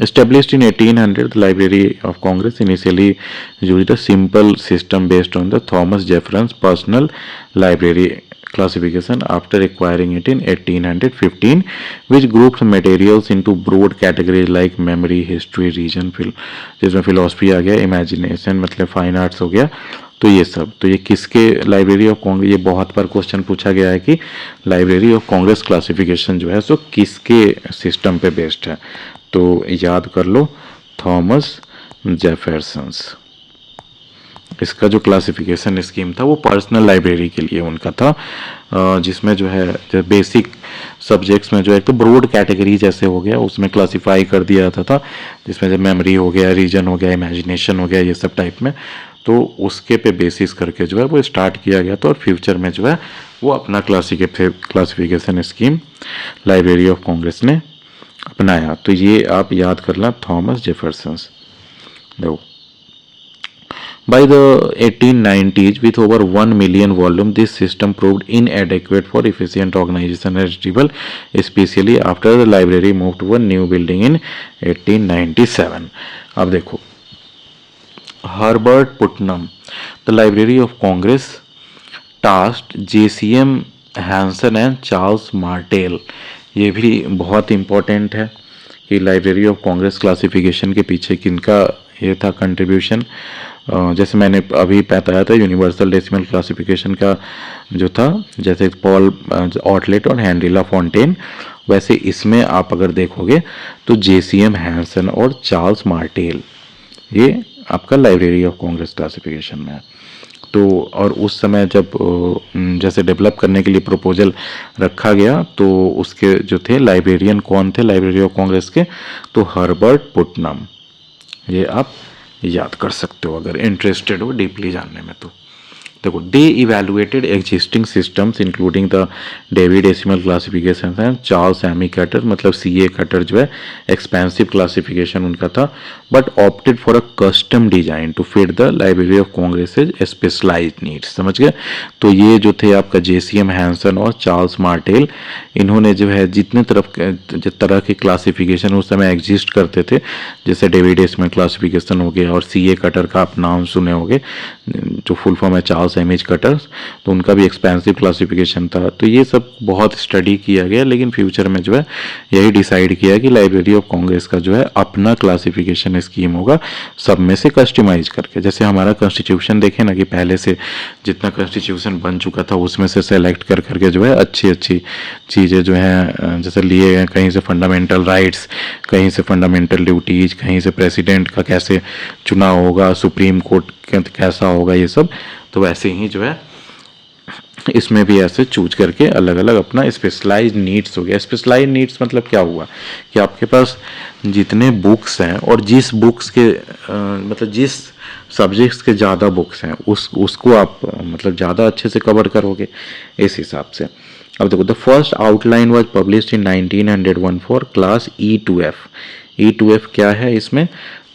Speaker 1: Established in 1800, the Library of Congress initially used a simple system based on the Thomas Jefferson's personal library classification after acquiring it in 1815, which grouped materials into broad categories like memory, history, region, जिसमें philosophy आ गया, imagination मतलब fine arts हो गया, तो ये सब। तो ये किसके लाइब्रेरी ऑफ कांग्रेस, ये बहुत बार क्वेश्चन पूछा गया है कि लाइब्रेरी ऑफ कांग्रेस क्लासिफिकेशन जो है सो किसके सिस्टम पे बेस्ड है, तो याद कर लो थॉमस जेफरसन्स। इसका जो क्लासिफिकेशन स्कीम था वो पर्सनल लाइब्रेरी के लिए उनका था, जिसमें जो है जो बेसिक सब्जेक्ट्स में जो है तो ब्रॉड कैटेगरी जैसे हो गया उसमें क्लासिफाई कर दिया जाता था, जिसमें जब मेमोरी हो गया, रीजन हो गया, इमेजिनेशन हो गया, ये सब टाइप में, तो उसके पे बेसिस करके जो है वो स्टार्ट किया गया था और फ्यूचर में जो है वो अपना classification scheme library of Congress ने अपनाया। तो ये आप याद करना थॉमस जेफरसन्स। देखो by the 1890s with over 1 million volume this system proved inadequate for efficient organization and retrieval, especially after the library moved to a new building in 1897। अब देखो Herbert Putnam the library of Congress tasked JCM Hanson and Charles Martel. ये भी बहुत important है कि library of Congress classification के पीछे किनका ये था कंट्रीब्यूशन। जैसे मैंने अभी बताया था यूनिवर्सल डेसिमल क्लासिफिकेशन का जो था, जैसे पॉल ऑटलेट और हेनरी ला फॉन्टेन, वैसे इसमें आप अगर देखोगे तो JCM हैंसन और चार्ल्स मार्टेल ये आपका लाइब्रेरी ऑफ कांग्रेस क्लासिफिकेशन में है। तो और उस समय जब जैसे डेवलप करने के लिए प्रपोजल रखा गया तो उसके जो थे लाइब्रेरियन कौन थे लाइब्रेरी ऑफ कांग्रेस के, तो हर्बर्ट पुटनम। ये आप याद कर सकते हो अगर इंटरेस्टेड हो डीपली जानने में। तो देखो they evaluated existing systems including the Dewey decimal classification and Charles Ammi Cutter, मतलब CA कटर जो है एक्सपेंसिव क्लासिफिकेशन उनका था, but opted for a custom design to fit the library of Congress's specialised needs. समझ गए, तो ये जो थे आपका JCM हैंसन और चार्ल्स मार्टेल, इन्होंने जो है जितने तरह के क्लासिफिकेशन उस समय एग्जिस्ट करते थे, जैसे डेवी डेसिमल क्लासिफिकेशन हो गया और CA कटर का आप नाम सुने होंगे जो फुल फॉर्म है चार्ल्स एम कटर्स, तो उनका भी एक्सपेंसिव क्लासिफिकेशन था। तो ये सब बहुत स्टडी किया गया, लेकिन फ्यूचर में जो है यही डिसाइड किया कि लाइब्रेरी ऑफ कांग्रेस का जो है अपना क्लासिफिकेशन स्कीम होगा, सब में से कस्टमाइज करके। जैसे हमारा कॉन्स्टिट्यूशन देखे ना कि पहले से जितना कॉन्स्टिट्यूशन बन चुका था उसमें से सेलेक्ट कर करके जो है अच्छी अच्छी चीज़ें जो हैं जैसे लिए गए, कहीं से फंडामेंटल राइट्स, कहीं से फंडामेंटल ड्यूटीज, कहीं से प्रेसिडेंट का कैसे चुनाव होगा, सुप्रीम कोर्ट कैसा होगा, ये सब। तो वैसे ही जो है इसमें भी ऐसे चूज करके अलग अलग अपना स्पेशलाइज्ड नीड्स हो गया। स्पेशलाइज्ड नीड्स मतलब क्या हुआ कि आपके पास जितने बुक्स हैं और जिस बुक्स के मतलब जिस सब्जेक्ट्स के ज़्यादा बुक्स हैं उसको आप मतलब ज़्यादा अच्छे से कवर करोगे इस हिसाब से। अब देखो, the first outline was published in 1901 for class E2F। E2F क्या है इसमें,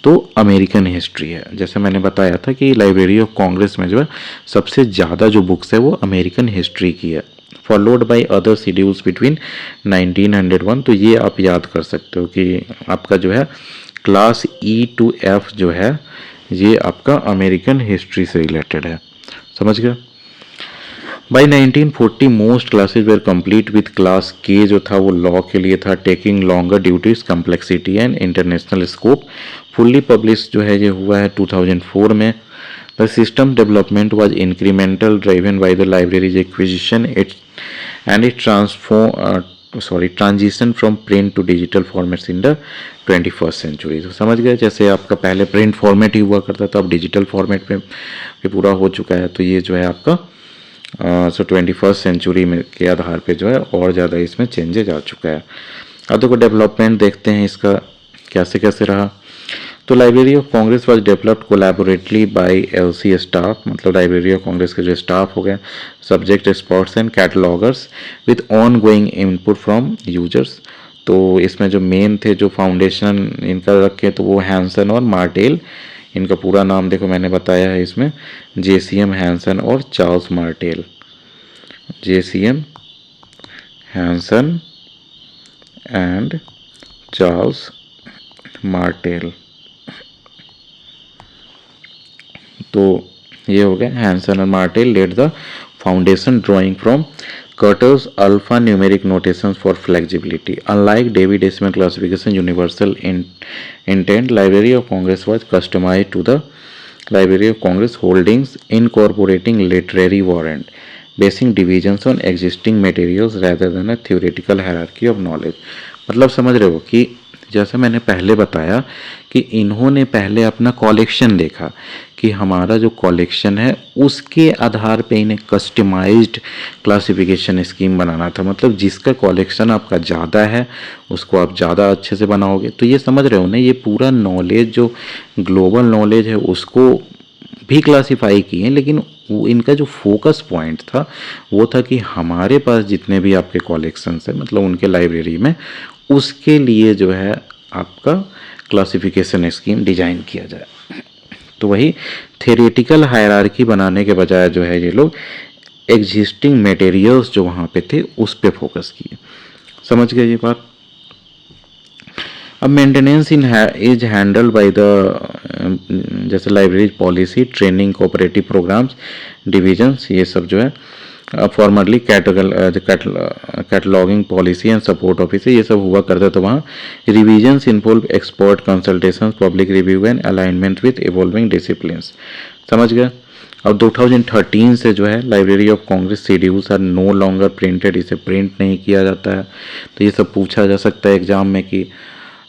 Speaker 1: तो अमेरिकन हिस्ट्री है। जैसे मैंने बताया था कि लाइब्रेरी ऑफ कांग्रेस में जो है सबसे ज़्यादा जो बुक्स है वो अमेरिकन हिस्ट्री की है, followed by other schedules between 1901। तो ये आप याद कर सकते हो कि आपका जो है क्लास E2F जो है ये आपका अमेरिकन हिस्ट्री से रिलेटेड है। समझ गए। By 1940 most classes were complete with class के जो था वो लॉ के लिए था, taking longer due to its complexity and international scope. Fully publish जो है ये हुआ है 2004 में। The system development was incremental driven by the libraries acquisition it and it transition from print to digital formats in the 21st century. तो समझ गए, जैसे आपका पहले प्रिंट फॉर्मेट ही हुआ करता था, अब डिजिटल फॉर्मेट में भी पूरा हो चुका है। तो ये जो है आपका 21st सेंचुरी में के आधार पे जो है और ज़्यादा इसमें चेंजेज आ चुका है। अब देखो डेवलपमेंट देखते हैं इसका कैसे कैसे रहा। तो library of Congress was developed collaboratively by LC staff, मतलब लाइब्रेरी ऑफ कांग्रेस के जो स्टाफ हो गए, subject experts and cataloguers with ongoing input from users. तो इसमें जो मेन थे जो फाउंडेशन इनका रखे तो वो हैंसन और मार्टेल, इनका पूरा नाम देखो मैंने बताया है इसमें, JCM हैंसन और Charles Martel. JCM Hanson and Charles Martel. तो ये हो गया हैंसन और Martel led the foundation drawing from Carter's alphanumeric notations for flexibility. Unlike David decimal classification universal intent, Library of Congress was customized to the Library of Congress holdings, incorporating literary warrant, basing divisions on existing materials rather than a theoretical hierarchy of knowledge. मतलब समझ रहे हो कि जैसे मैंने पहले बताया कि इन्होंने पहले अपना कलेक्शन देखा कि हमारा जो कलेक्शन है उसके आधार पे इन्हें कस्टमाइज्ड क्लासिफिकेशन स्कीम बनाना था। मतलब जिसका कलेक्शन आपका ज़्यादा है उसको आप ज़्यादा अच्छे से बनाओगे। तो ये समझ रहे हो ना, ये पूरा नॉलेज जो ग्लोबल नॉलेज है उसको भी क्लासिफाई किए, लेकिन इनका जो फोकस पॉइंट था वो था कि हमारे पास जितने भी आपके कलेक्शंस हैं मतलब उनके लाइब्रेरी में, उसके लिए जो है आपका क्लासिफिकेशन स्कीम डिजाइन किया जाए। तो वही थ्योरेटिकल हायरार्की बनाने के बजाय जो है ये लोग एग्जिस्टिंग मटेरियल्स जो वहाँ पे थे उस पे फोकस किए। समझ गए ये बात। अब maintenance is handled by the जैसे library policy, training, cooperative programmes, divisions, ये सब जो है formerly cataloguing policy and support office, ये सब हुआ करता था वहाँ। Revisions involve expert consultation, public review and alignment with evolving disciplines. समझ गए। अब 2013 से जो है Library of Congress schedules are no longer printed, इसे प्रिंट नहीं किया जाता है। तो ये सब पूछा जा सकता है एग्जाम में कि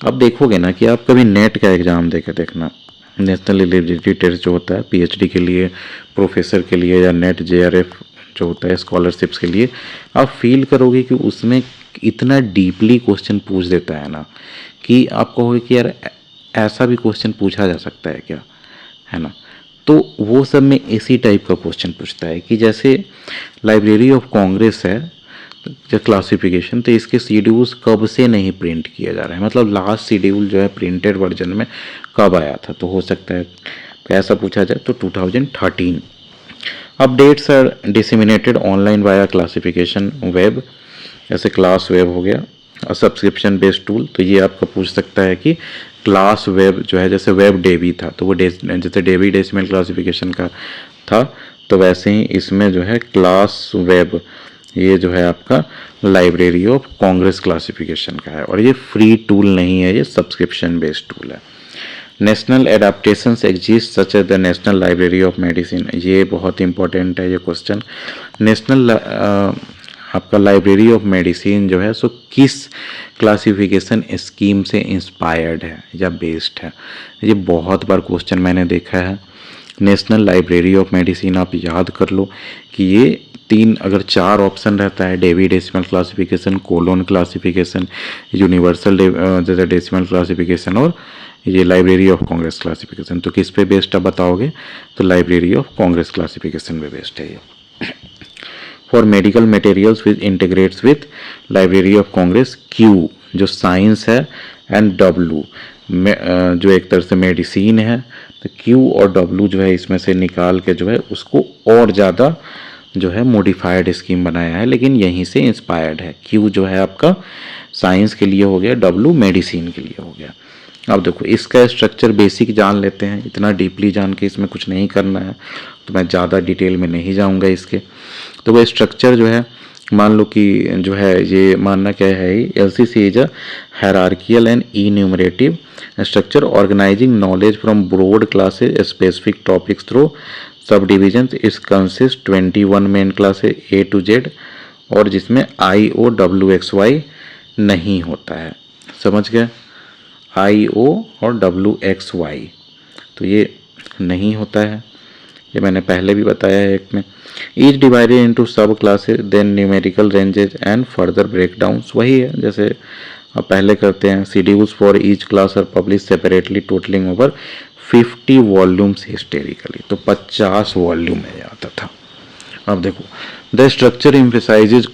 Speaker 1: अब देखोगे ना कि आप कभी नेट का एग्ज़ाम देके देखना, नेशनल एलिजिबिलिटी टेस्ट जो होता है PhD के लिए, प्रोफेसर के लिए, या नेट JRF जो होता है स्कॉलरशिप्स के लिए, आप फील करोगे कि उसमें इतना डीपली क्वेश्चन पूछ देता है ना कि आप कहोगे कि यार ऐसा भी क्वेश्चन पूछा जा सकता है क्या, है ना। तो वो सब में इसी टाइप का क्वेश्चन पूछता है कि जैसे लाइब्रेरी ऑफ कांग्रेस है जो क्लासिफिकेशन, तो इसके शेड्यूल्स कब से नहीं प्रिंट किया जा रहा है, मतलब लास्ट शेड्यूल जो है प्रिंटेड वर्जन में कब आया था। तो हो सकता है ऐसा पूछा जाए तो 2013। Updates are disseminated online via classification web, जैसे क्लास वेब हो गया और सब्सक्रिप्शन बेस्ड टूल। तो ये आपको पूछ सकता है कि क्लास वेब जो है, जैसे वेब डेवी था तो वो जैसे डेवी डेसिमल क्लासिफिकेशन का था, तो वैसे ही इसमें जो है क्लास वेब ये जो है आपका लाइब्रेरी ऑफ कांग्रेस क्लासिफिकेशन का है, और ये फ्री टूल नहीं है, ये सब्सक्रिप्शन बेस्ड टूल है। National adaptations exist such as the national library of medicine, ये बहुत इंपॉर्टेंट है ये क्वेश्चन। नेशनल आपका लाइब्रेरी ऑफ मेडिसिन जो है सो किस क्लासिफिकेशन स्कीम से इंस्पायर्ड है या बेस्ड है, ये बहुत बार क्वेश्चन मैंने देखा है। नेशनल लाइब्रेरी ऑफ मेडिसिन आप याद कर लो कि ये 3 अगर 4 ऑप्शन रहता है, Dewey decimal classification, colon classification, universal decimal classification और ये लाइब्रेरी ऑफ कांग्रेस क्लासिफिकेशन, तो किस पे बेस्ड आप बताओगे? तो लाइब्रेरी ऑफ कांग्रेस क्लासिफिकेशन पे बेस्ड है ये। For medical materials which integrates with library of Congress, Q जो साइंस है एंड डब्लू जो एक तरह से मेडिसिन है, तो क्यू और डब्लू जो है इसमें से निकाल के जो है उसको और ज़्यादा जो है मॉडिफाइड स्कीम बनाया है, लेकिन यहीं से इंस्पायर्ड है। क्यू जो है आपका साइंस के लिए हो गया, डब्लू मेडिसिन के लिए हो गया। अब देखो इसका स्ट्रक्चर बेसिक जान लेते हैं, इतना डीपली जान के इसमें कुछ नहीं करना है, तो मैं ज़्यादा डिटेल में नहीं जाऊंगा इसके। तो वो स्ट्रक्चर जो है, मान लो कि जो है ये मानना क्या है, LCC is a hierarchical and enumerative structure organising knowledge from broad classes specific topics through subdivisions. इस consist 21 main classes A to Z और जिसमें IOWXY नहीं होता है। समझ गए? IO और WXY तो ये नहीं होता है, ये मैंने पहले भी बताया है एक में। Each divided into sub classes then numerical ranges and further breakdowns, वही है जैसे अब पहले करते हैं। Schedules for each class are publish separately totalling over 50 volumes historically, तो 50 वॉल्यूम में आता था। अब देखो the structure emphasizes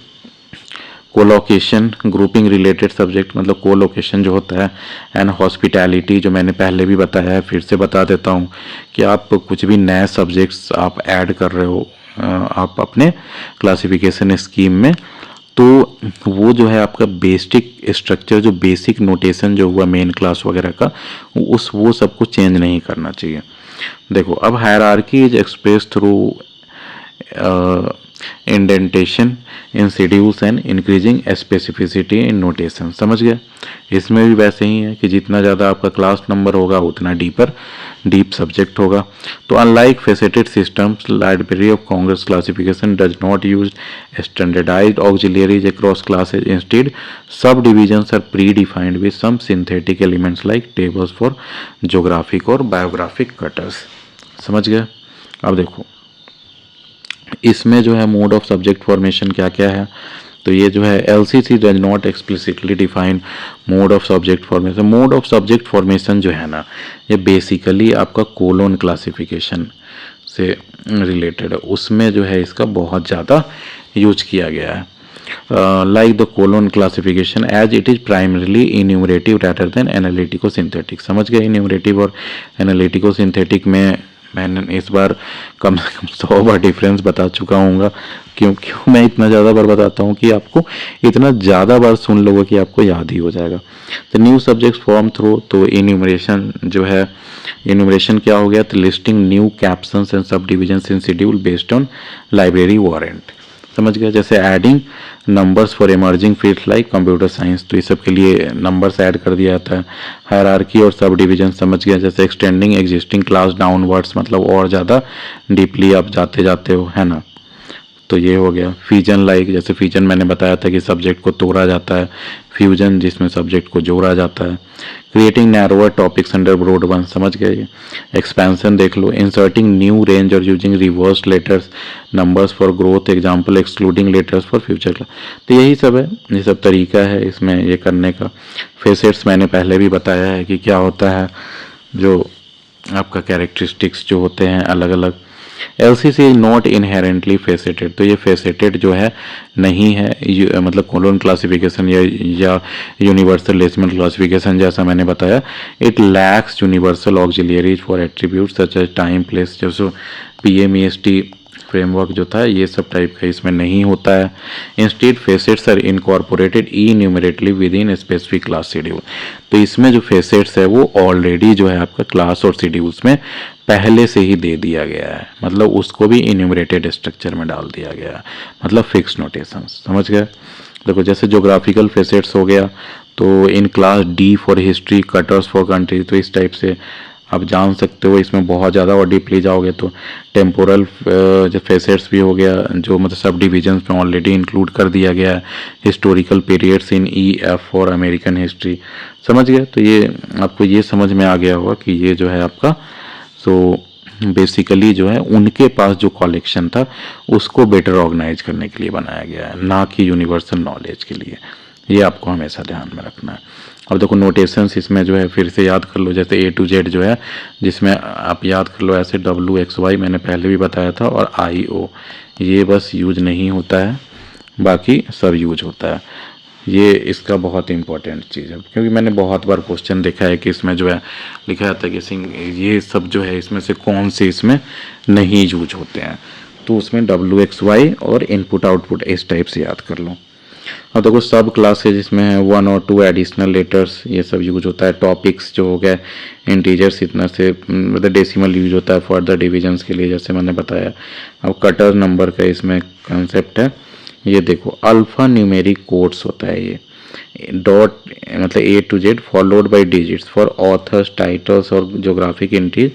Speaker 1: collocation grouping related subject, मतलब कोलोकेशन जो होता है, एंड हॉस्पिटैलिटी जो मैंने पहले भी बताया है, फिर से बता देता हूँ कि आप कुछ भी नए सब्जेक्ट्स आप ऐड कर रहे हो आप अपने क्लासिफिकेशन स्कीम में, तो वो जो है आपका बेसिक स्ट्रक्चर, जो बेसिक नोटेशन जो हुआ मेन क्लास वगैरह का, वो सब कुछ चेंज नहीं करना चाहिए। देखो अब hierarchy is express through indentation in schedules and increasing specificity in notation. समझ गए? इसमें भी वैसे ही है कि जितना ज़्यादा आपका क्लास नंबर होगा उतना डीप सब्जेक्ट होगा। तो unlike faceted systems, Library of Congress classification does not use standardised auxiliaries across classes, instead subdivisions are predefined with some synthetic elements like tables for geographic और biographic cutters. समझ गए? अब देखो इसमें जो है मोड ऑफ सब्जेक्ट फॉर्मेशन क्या क्या है, तो ये जो है LCC does not explicitly define mode of subject formation. Mode of subject formation जो है ना, ये बेसिकली आपका कोलोन क्लासिफिकेशन से रिलेटेड है, उसमें जो है इसका बहुत ज़्यादा यूज किया गया है। Like the Colon classification as it is primarily enumerative rather than analytico synthetic. समझ गए? इन्यूमरेटिव और एनालिटिको सिंथेटिक में मैंने इस बार कम से कम 100 बार डिफरेंस बता चुका हूँ। क्यों मैं इतना ज़्यादा बार बताता हूँ कि आपको इतना ज़्यादा बार सुन लोगे कि आपको याद ही हो जाएगा। तो न्यू सब्जेक्ट फॉर्म थ्रू, तो इन्यूमरेशन जो है, इन्यूमरेशन क्या हो गया, तो listing new captions and subdivisions in schedule based on library warrant. समझ गया? जैसे adding numbers for emerging fields like computer science, तो ये सब के लिए नंबर्स ऐड कर दिया जाता है। हायरार्की और सब डिवीजन, समझ गया? जैसे एक्सटेंडिंग एग्जिस्टिंग क्लास डाउनवर्ड्स, मतलब और ज़्यादा डीपली आप जाते जाते हो, है ना, तो ये हो गया। फ्यूजन लाइक, जैसे फ्यूजन मैंने बताया था कि सब्जेक्ट को तोड़ा जाता है, फ्यूजन जिसमें सब्जेक्ट को जोड़ा जाता है। Creating narrower topics under broad one, समझ गए? एक्सपेंशन देख लो। इंसर्टिंग न्यू रेंज और using reverse letters numbers for growth example excluding letters for future class. तो यही सब है, ये सब तरीका है इसमें ये करने का। फेसेट्स मैंने पहले भी बताया है कि क्या होता है, जो आपका कैरेक्टरिस्टिक्स जो होते हैं अलग अलग। LCC is not inherently faceted, तो ये फेसेटेड जो है नहीं है, मतलब कोलोन क्लासिफिकेशन या यूनिवर्सल डेसिमल क्लासिफिकेशन जैसा मैंने बताया। It lacks universal auxiliaries for attribute such as time place, जैसे PMEST फ्रेमवर्क जो था ये सब टाइप का इसमें नहीं होता है। Instead facets are incorporated enumeratively within specific class schedule, तो इसमें जो फेसेट्स है वो ऑलरेडी जो है आपका क्लास और शेड्यूल्स में पहले से ही दे दिया गया है, मतलब उसको भी इन्यूमरेटेड स्ट्रक्चर में डाल दिया गया है, मतलब फिक्स नोटेशन। समझ गए? देखो जैसे ज्योग्राफिकल फेसेट्स हो गया, तो in class D for history, cutters for country, तो इस टाइप से आप जान सकते हो। इसमें बहुत ज़्यादा और डीपली जाओगे तो टेम्पोरल जो फेसेट्स भी हो गया, जो मतलब सब डिविजन्स में ऑलरेडी इंक्लूड कर दिया गया है। Historical periods in EF for American history. समझ गए? तो ये आपको ये समझ में आ गया होगा कि ये जो है आपका, सो बेसिकली जो है उनके पास जो कलेक्शन था उसको बेटर ऑर्गेनाइज करने के लिए बनाया गया है, ना कि यूनिवर्सल नॉलेज के लिए। ये आपको हमेशा ध्यान में रखना है। अब देखो नोटेशंस इसमें जो है फिर से याद कर लो, जैसे ए टू जेड जो है, जिसमें आप याद कर लो ऐसे WXY मैंने पहले भी बताया था, और IO ये बस यूज नहीं होता है, बाकी सब यूज होता है। ये इसका बहुत इंपॉर्टेंट चीज़ है, क्योंकि मैंने बहुत बार क्वेश्चन देखा है कि इसमें जो है लिखा जाता है कि ये सब जो है इसमें से कौन से इसमें नहीं यूज होते हैं, तो उसमें WXY और इनपुट आउटपुट इस टाइप से याद कर लो। अब देखो सब क्लासेज इसमें है, 1 और 2 एडिशनल लेटर्स ये सब यूज होता है। टॉपिक्स जो हो गया इंटीजर्स इतना से मतलब डेसिमल यूज होता है फर्दर डिविजन्स के लिए, जैसे मैंने बताया। अब कटर नंबर का इसमें कंसेप्ट है, ये देखो अल्फा न्यूमेरिक कोड्स होता है, ये डॉट मतलब A to Z followed by digits for authors titles और geographic entries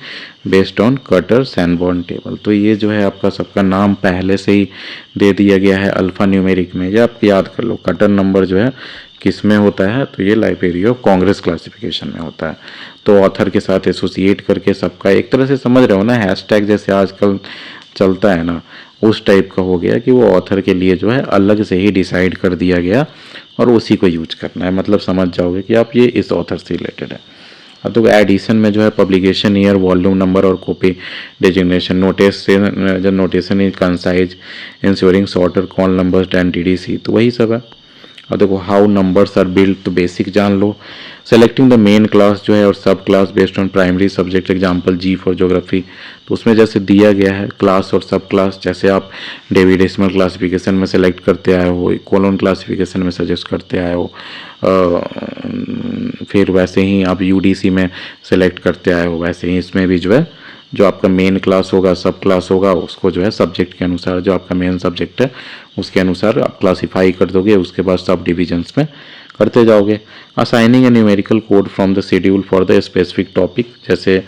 Speaker 1: based on Cutter Sanborn table. तो ये जो है आपका सबका नाम पहले से ही दे दिया गया है अल्फा न्यूमेरिक में, ये आप याद कर लो। कटर नंबर जो है किस में होता है, तो ये लाइब्रेरी ऑफ कांग्रेस क्लासिफिकेशन में होता है। तो ऑथर के साथ एसोसिएट करके सबका एक तरह से समझ रहे हो ना, हैशटैग जैसे आजकल चलता है ना, उस टाइप का हो गया कि वो ऑथर के लिए जो है अलग से ही डिसाइड कर दिया गया और उसी को यूज करना है। मतलब समझ जाओगे कि आप ये इस ऑथर से रिलेटेड है। अब तो एडिशन में जो है पब्लिकेशन ईयर, वॉल्यूम नंबर और कॉपी डेजिग्नेशन। नोटिस से जो notation is concise ensuring shorter call numbers than TDC, तो वही सब है। और देखो हाउ नंबर्स आर बिल्ड, तो बेसिक जान लो। सेलेक्टिंग द मेन क्लास जो है और sub class based on primary subject, example G for geography, तो उसमें जैसे दिया गया है क्लास और सब क्लास, जैसे आप डेवी डेसिमल क्लासिफिकेशन में सेलेक्ट करते आए हो, कोलोन क्लासिफिकेशन में सजेस्ट करते आए हो, फिर वैसे ही आप UDC में सेलेक्ट करते आए हो, वैसे ही इसमें भी जो है जो आपका मेन क्लास होगा, सब क्लास होगा, उसको जो है सब्जेक्ट के अनुसार, जो आपका मेन सब्जेक्ट है उसके अनुसार आप क्लासीफाई कर दोगे, उसके बाद सब डिविजन्स में करते जाओगे। Assigning A numerical code from the schedule for the specific topic, जैसे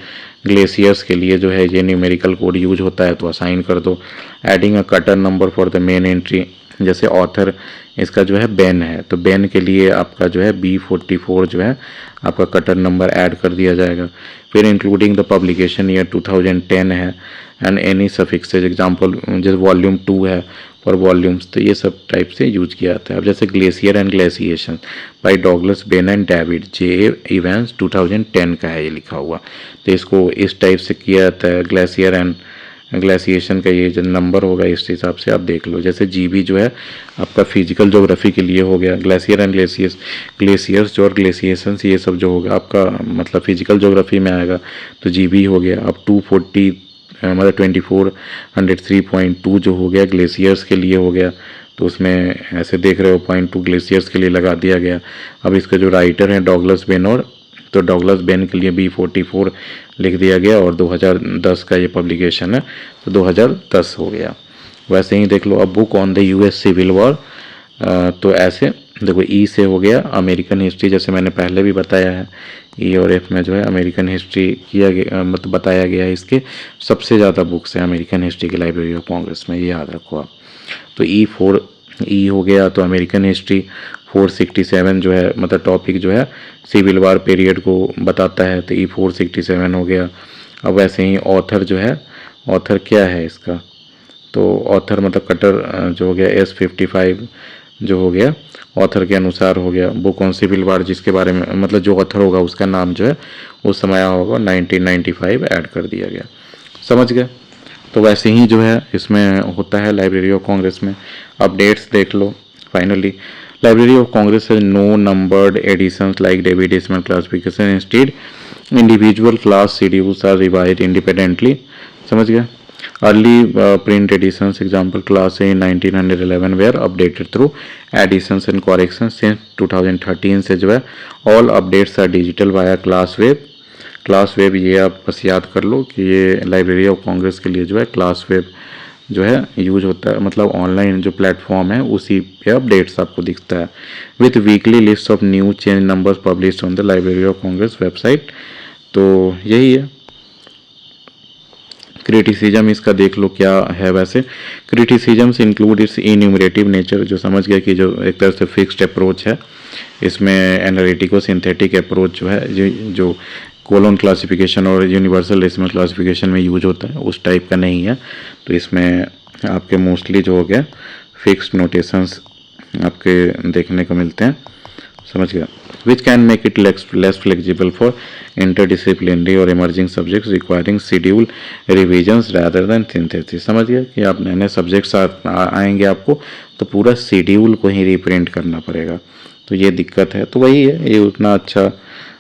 Speaker 1: ग्लेशियर्स के लिए जो है ये न्यूमेरिकल कोड यूज होता है तो असाइन कर दो। Adding a cutter number for the main entry, जैसे ऑथर इसका जो है बेन है, तो बेन के लिए आपका जो है B44 जो है आपका कटर नंबर ऐड कर दिया जाएगा। फिर इंक्लूडिंग द पब्लिकेशन ईयर 2010 है एंड एनी सफिक्सेज, एग्जांपल जैसे वॉल्यूम 2 है फॉर वॉल्यूम्स, तो ये सब टाइप से यूज किया जाता है। अब जैसे glacier and glaciation by Douglas Benn and David J. Evans 2010 का है ये लिखा हुआ, तो इसको इस टाइप से किया जाता है। ग्लेशियर एंड ग्लेशिएशन का ये जो नंबर होगा इस हिसाब से आप देख लो। जैसे GB जो है आपका फिजिकल ज्योग्राफी के लिए हो गया, ग्लेशियर एंड ग्लेशियर्स जो और ग्लेशिएशंस ये सब जो होगा आपका मतलब फिजिकल ज्योग्राफी में आएगा, तो GB हो गया। अब 240 मतलब 2403.2 जो हो गया ग्लेशियर्स के लिए हो गया, तो उसमें ऐसे देख रहे हो 0.2 ग्लेशियर्स के लिए लगा दिया गया। अब इसका जो राइटर है डॉगलस बेन, और तो डॉगलस बेन के लिए B44 लिख दिया गया, और 2010 का ये पब्लिकेशन है तो 2010 हो गया। वैसे ही देख लो अब book on the US civil war, तो ऐसे देखो E से हो गया अमेरिकन हिस्ट्री, जैसे मैंने पहले भी बताया है E और F में जो है अमेरिकन हिस्ट्री किया गया मतलब बताया गया है। इसके सबसे ज़्यादा बुक्स हैं अमेरिकन हिस्ट्री की लाइब्रेरी ऑफ कांग्रेस में, ये याद रखो आप। तो E हो गया तो अमेरिकन हिस्ट्री। 467 जो है मतलब टॉपिक जो है सिविल वार पीरियड को बताता है, तो E467 हो गया। अब वैसे ही ऑथर जो है, ऑथर क्या है इसका, तो ऑथर मतलब कटर जो हो गया S55 जो हो गया ऑथर के अनुसार हो गया। बुक ऑन सिविल वार जिसके बारे में मतलब जो ऑथर होगा उसका नाम जो है उस समय होगा 1995 ऐड कर दिया गया। समझ गए? तो वैसे ही जो है इसमें होता है लाइब्रेरी ऑफ कांग्रेस में। अपडेट्स देख लो। Finally Library of Congress has no numbered editions like Dewey decimal classification, instead individual class schedules are revised independently. समझ गए? Early print editions, example class A in 1911 were updated through additions and corrections. Since 2013 से जो है all updates are digital via class web ये आप बस याद कर लो कि ये लाइब्रेरी ऑफ कांग्रेस के लिए जो है क्लास वेब जो है यूज होता है, मतलब ऑनलाइन जो प्लेटफॉर्म है उसी पे अपडेट्स आपको दिखता है। With weekly list of new change numbers published on the library of Congress website. तो यही है। क्रिटिसिज्म इसका देख लो क्या है। वैसे क्रिटिसिजम्स इंक्लूड इट्स इन्यूमरेटिव नेचर, जो समझ गया कि जो एक तरह से फिक्स्ड अप्रोच है, इसमें एनालिटिको सिंथेटिक अप्रोच जो है जो कोलोन क्लासिफिकेशन और यूनिवर्सल डेसिमल क्लासिफिकेशन में यूज होता है उस टाइप का नहीं है। तो इसमें आपके मोस्टली जो हो गया फिक्स्ड नोटेशंस आपके देखने को मिलते हैं, समझ गया। Which can make it less flexible for interdisciplinary और emerging subjects requiring schedule revisions rather than synthesis. समझ गया कि आप नए नए सब्जेक्ट्स आएंगे आपको तो पूरा शेड्यूल को ही रिप्रिंट करना पड़ेगा, तो ये दिक्कत है। तो वही है, ये उतना अच्छा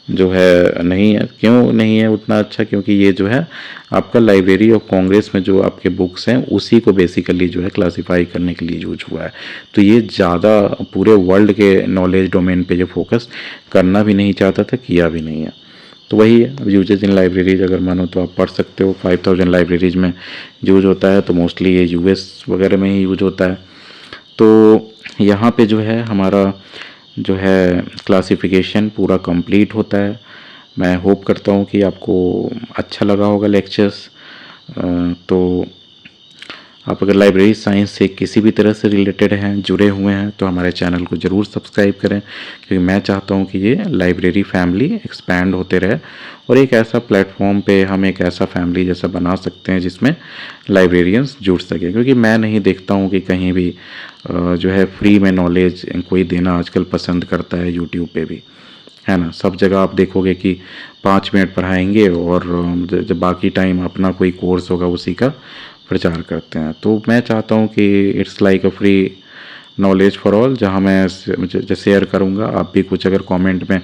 Speaker 1: जो है नहीं है। क्यों नहीं है उतना अच्छा? क्योंकि ये जो है आपका लाइब्रेरी ऑफ कांग्रेस में जो आपके बुक्स हैं उसी को बेसिकली जो है क्लासिफाई करने के लिए यूज हुआ है। तो ये ज़्यादा पूरे वर्ल्ड के नॉलेज डोमेन पे जो फोकस करना भी नहीं चाहता था, किया भी नहीं है। तो वही है, अब यूजेज इन लाइब्रेरीज अगर मानो तो आप पढ़ सकते हो। 5000 लाइब्रेरीज में यूज होता है, तो मोस्टली ये यूएस वगैरह में ही यूज होता है। तो यहाँ पे जो है हमारा जो है क्लासिफिकेशन पूरा कंप्लीट होता है। मैं होप करता हूँ कि आपको अच्छा लगा होगा लेक्चर्स। तो आप अगर लाइब्रेरी साइंस से किसी भी तरह से रिलेटेड हैं, जुड़े हुए हैं, तो हमारे चैनल को ज़रूर सब्सक्राइब करें, क्योंकि मैं चाहता हूं कि ये लाइब्रेरी फैमिली एक्सपैंड होते रहे और एक ऐसा प्लेटफॉर्म पे हम एक ऐसा फैमिली जैसा बना सकते हैं जिसमें लाइब्रेरियंस जुड़ सके। क्योंकि मैं नहीं देखता हूं कि कहीं भी जो है फ्री में नॉलेज कोई देना आजकल पसंद करता है, यूट्यूब पे भी है ना। सब जगह आप देखोगे कि 5 मिनट पढ़ाएंगे और जब बाकी टाइम अपना कोई कोर्स होगा उसी का प्रचार करते हैं। तो मैं चाहता हूँ कि it's like a free knowledge for all, जहाँ मैं शेयर करूँगा। आप भी कुछ अगर कमेंट में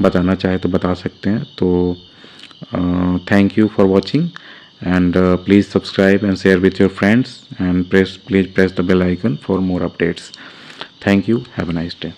Speaker 1: बताना चाहे तो बता सकते हैं। तो thank you for watching and please subscribe and share with your friends and please press the bell icon for more updates. Thank you. Have a nice day.